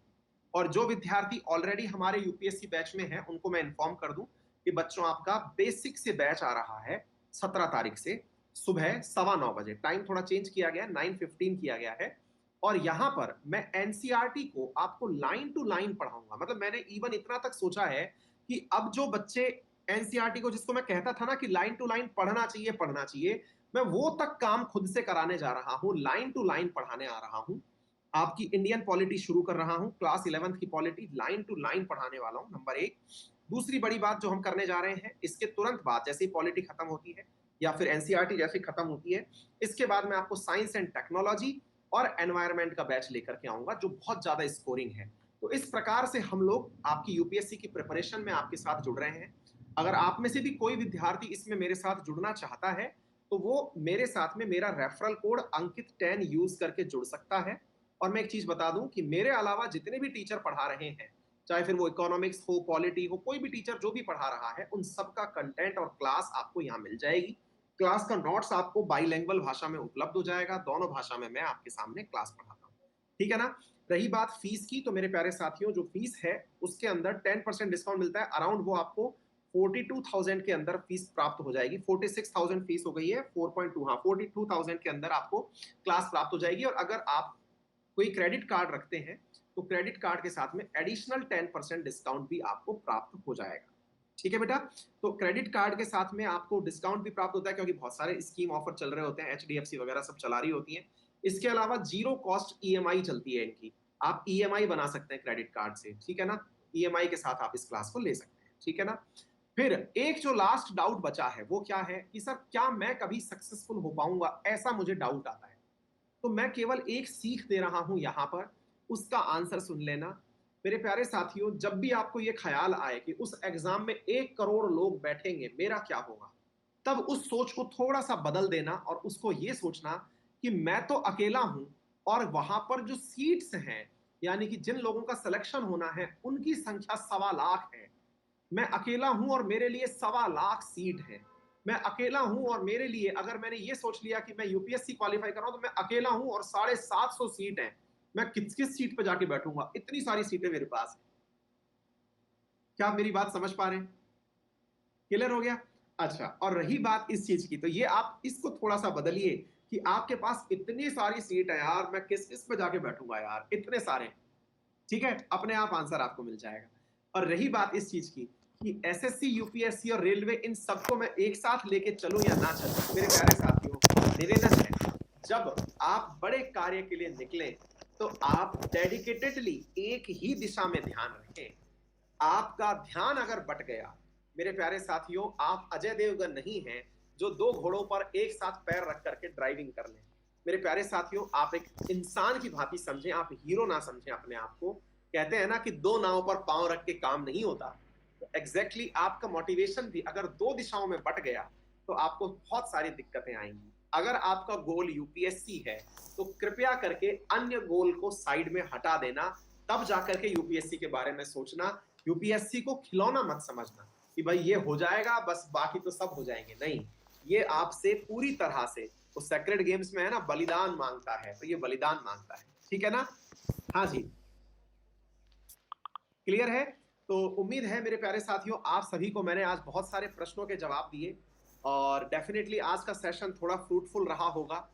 और जो विद्यार्थी ऑलरेडी हमारे यूपीएससी बैच में हैं उनको मैं इन्फॉर्म कर दूं कि बच्चों, आपका बेसिक से बैच आ रहा है 17 तारीख से सुबह 9:15 बजे। टाइम थोड़ा चेंज किया गया, 9:15 किया गया है। और यहां पर मैं एनसीईआरटी को आपको लाइन टू लाइन पढ़ाऊंगा। मतलब मैंने इवन इतना तक सोचा है कि अब जो बच्चे एनसीईआरटी को, जिसको मैं कहता था ना कि लाइन टू लाइन पढ़ना चाहिए, मैं वो तक काम खुद से कराने जा रहा हूं, लाइन टू लाइन पढ़ाने आ रहा हूं। आपकी इंडियन पॉलिटी शुरू कर रहा हूं, क्लास 11th की पॉलिटी लाइन टू लाइन पढ़ाने वाला हूं, नंबर 1। दूसरी बड़ी बात जो हम करने जा रहे हैं, इसके तुरंत बाद जैसे ही पॉलिटी खत्म होती है या फिर एनसीईआरटी जैसे खत्म होती है, इसके बाद मैं आपको साइंस एंड टेक्नोलॉजी और एनवायरमेंट का बैच लेकर के आऊंगा जो बहुत ज्यादा स्कोरिंग है। तो इस प्रकार से हम लोग आपकी यूपीएससी की प्रिपरेशन में आपके साथ जुड़ रहे हैं। अगर आप में से भी कोई विद्यार्थी इसमें मेरे साथ जुड़ना चाहता है तो वो मेरे साथ में मेरा रेफरल कोड अंकित10 यूज करके जुड़ सकता है। और मैं एक चीज बता दूं कि मेरे अलावा जितने भी टीचर पढ़ा रहे हैं, चाहे फिर वो इकोनॉमिक्स हो, पॉलिटी हो, कोई भी टीचर जो भी पढ़ा रहा है, उन सबका कंटेंट और क्लास आपको यहाँ मिल जाएगी। क्लास का नोट्स आपको बाईलैंग्वेज भाषा में उपलब्ध हो जाएगा, दोनों भाषा में मैं आपके सामने क्लास पढ़ाता हूँ। ठीक है ना? रही बात फीस की, तो मेरे प्यारे साथियों, जो फीस है उसके अंदर 10% डिस्काउंट मिलता है। अराउंड वो आपको 42,000 के अंदर फीस प्राप्त हो जाएगी। 46,000 फीस हो गई है, 4.2, हाँ 42,000 के अंदर आपको क्लास प्राप्त हो जाएगी। और अगर आप कोई क्रेडिट कार्ड रखते हैं तो क्रेडिट कार्ड के साथ में एडिशनल 10% डिस्काउंट भी आपको प्राप्त हो जाएगा। ठीक है बेटा? तो क्रेडिट कार्ड के साथ में आपको डिस्काउंट भी प्राप्त होता है क्योंकि बहुत सारे स्कीम ऑफर चल रहे होते हैं, एचडीएफसी वगैरह सब चला रही होती है। इसके अलावा जीरो कॉस्ट ईएमआई चलती है इनकी, आप ईएमआई बना सकते हैं क्रेडिट कार्ड से। ठीक है ना? ईएमआई के साथ आप इस क्लास को ले सकते हैं। ठीक है ना? फिर एक जो लास्ट डाउट बचा है वो क्या है कि सर क्या मैं कभी सक्सेसफुल हो पाऊंगा, ऐसा मुझे डाउट आता है। तो मैं केवल एक सीख दे रहा हूं यहां पर, उसका आंसर सुन लेना। मेरे प्यारे साथियों, जब भी आपको यह ख्याल आए कि उस एग्जाम में 1 करोड़ लोग बैठेंगे, मेरा क्या होगा, तब उस सोच को थोड़ा सा बदल देना और उसको यह सोचना कि मैं तो अकेला हूं और वहां पर जो सीट्स हैं, यानी कि जिन लोगों का सिलेक्शन होना है, उनकी संख्या 1.25 लाख है। मैं अकेला हूं और मेरे लिए 1.25 लाख सीट है। मैं अकेला हूं और मेरे लिए, अगर मैंने ये सोच लिया कि मैं यूपीएससी क्वालिफाई कर रहा हूं तो मैं अकेला हूं और 750 सीट है, मैं किस किस सीट पे जाके बैठूंगा, इतनी सारी सीटें मेरे पास है। क्या आप मेरी बात समझ पा रहे हैं? क्लियर हो गया? अच्छा, और रही बात इस चीज की, तो ये आप इसको थोड़ा सा बदलिए कि आपके पास इतनी सारी सीट है यार, मैं किस पे जाके बैठूंगा यार, इतने सारे। ठीक है, अपने आप आंसर आपको मिल जाएगा। और रही बात इस चीज की कि एसएससी, यूपीएससी और रेलवे, इन सबको मैं एक साथ लेके चलूं या ना चलूं, मेरे प्यारे साथियों, निवेदन है, जब आप बड़े कार्य के लिए निकले तो आप डेडिकेटेडली एक ही दिशा में ध्यान रखें। आपका ध्यान अगर बट गया, मेरे प्यारे साथियों, आप अजय देवगन नहीं हैं जो 2 घोड़ों पर एक साथ पैर रख करके ड्राइविंग कर लें। मेरे प्यारे साथियों, आप एक इंसान की भांति समझें, आप हीरो ना समझें अपने आप को। कहते हैं ना कि 2 नाव पर पांव रख के काम नहीं होता। तो एग्जैक्टली आपका मोटिवेशन भी अगर 2 दिशाओं में बट गया तो आपको बहुत सारी दिक्कतें आएंगी। अगर आपका गोल यूपीएससी है तो कृपया करके अन्य गोल को साइड में हटा देना, तब जाकर के यूपीएससी के बारे में सोचना। यूपीएससी को खिलौना मत समझना कि भाई ये हो जाएगा बस, बाकी तो सब हो जाएंगे। नहीं, ये आपसे पूरी तरह से, तो सेक्रेड गेम्स में है ना, बलिदान मांगता है, तो ये बलिदान मांगता है। ठीक है ना? हाँ जी, क्लियर है? तो उम्मीद है मेरे प्यारे साथियों, आप सभी को मैंने आज बहुत सारे प्रश्नों के जवाब दिए और डेफिनेटली आज का सेशन थोड़ा फ्रूटफुल रहा होगा।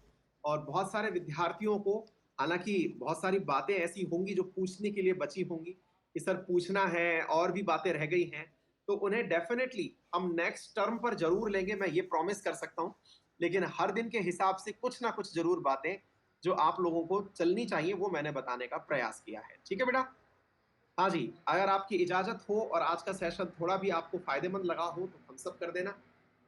और बहुत सारे विद्यार्थियों को, हालांकि बहुत सारी बातें ऐसी होंगी जो पूछने के लिए बची होंगी कि सर पूछना है, और भी बातें रह गई हैं, तो उन्हें डेफिनेटली हम नेक्स्ट टर्म पर जरूर लेंगे, मैं ये प्रॉमिस कर सकता हूँ। लेकिन हर दिन के हिसाब से कुछ ना कुछ जरूर बातें जो आप लोगों को चलनी चाहिए वो मैंने बताने का प्रयास किया है। ठीक है बेटा? हाँ जी, अगर आपकी इजाजत हो और आज का सेशन थोड़ा भी आपको फायदेमंद लगा हो तो थम्स अप कर देना,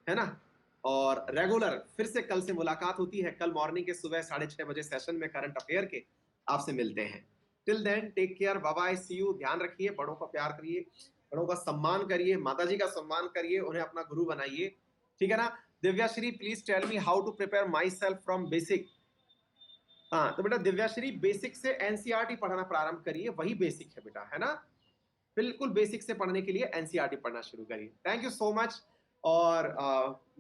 है ना? और रेगुलर फिर से कल से मुलाकात होती है, कल मॉर्निंग के सुबह 6:30 बजे सेशन में करंट अफेयर के आपसे मिलते हैं। Till then take care, bye bye, see you. ध्यान रखिए, बड़ों का प्यार करिए, बड़ों का सम्मान करिए, माताजी का सम्मान करिए, उन्हें अपना गुरु बनाइए। ठीक है ना? Divyashree, please tell me how to prepare myself from basic. हाँ, तो बेटा दिव्याश्री, बेसिक से एनसीईआरटी पढ़ना प्रारंभ करिए, वही बेसिक है बेटा, है ना? बिल्कुल बेसिक से पढ़ने के लिए एनसीईआरटी पढ़ना शुरू करिए। Thank you so much. और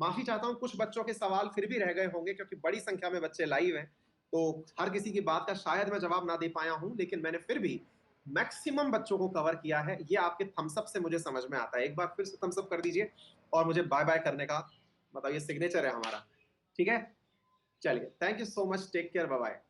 माफी चाहता हूँ, कुछ बच्चों के सवाल फिर भी रह गए होंगे क्योंकि बड़ी संख्या में बच्चे लाइव हैं, तो हर किसी की बात का शायद मैं जवाब ना दे पाया हूँ, लेकिन मैंने फिर भी मैक्सिमम बच्चों को कवर किया है। ये आपके थम्सअप से मुझे समझ में आता है। एक बार फिर से थम्सअप कर दीजिए और मुझे बाय बाय करने का, मतलब ये सिग्नेचर है हमारा। ठीक है, चलिए, thank you so much, take care, bye bye.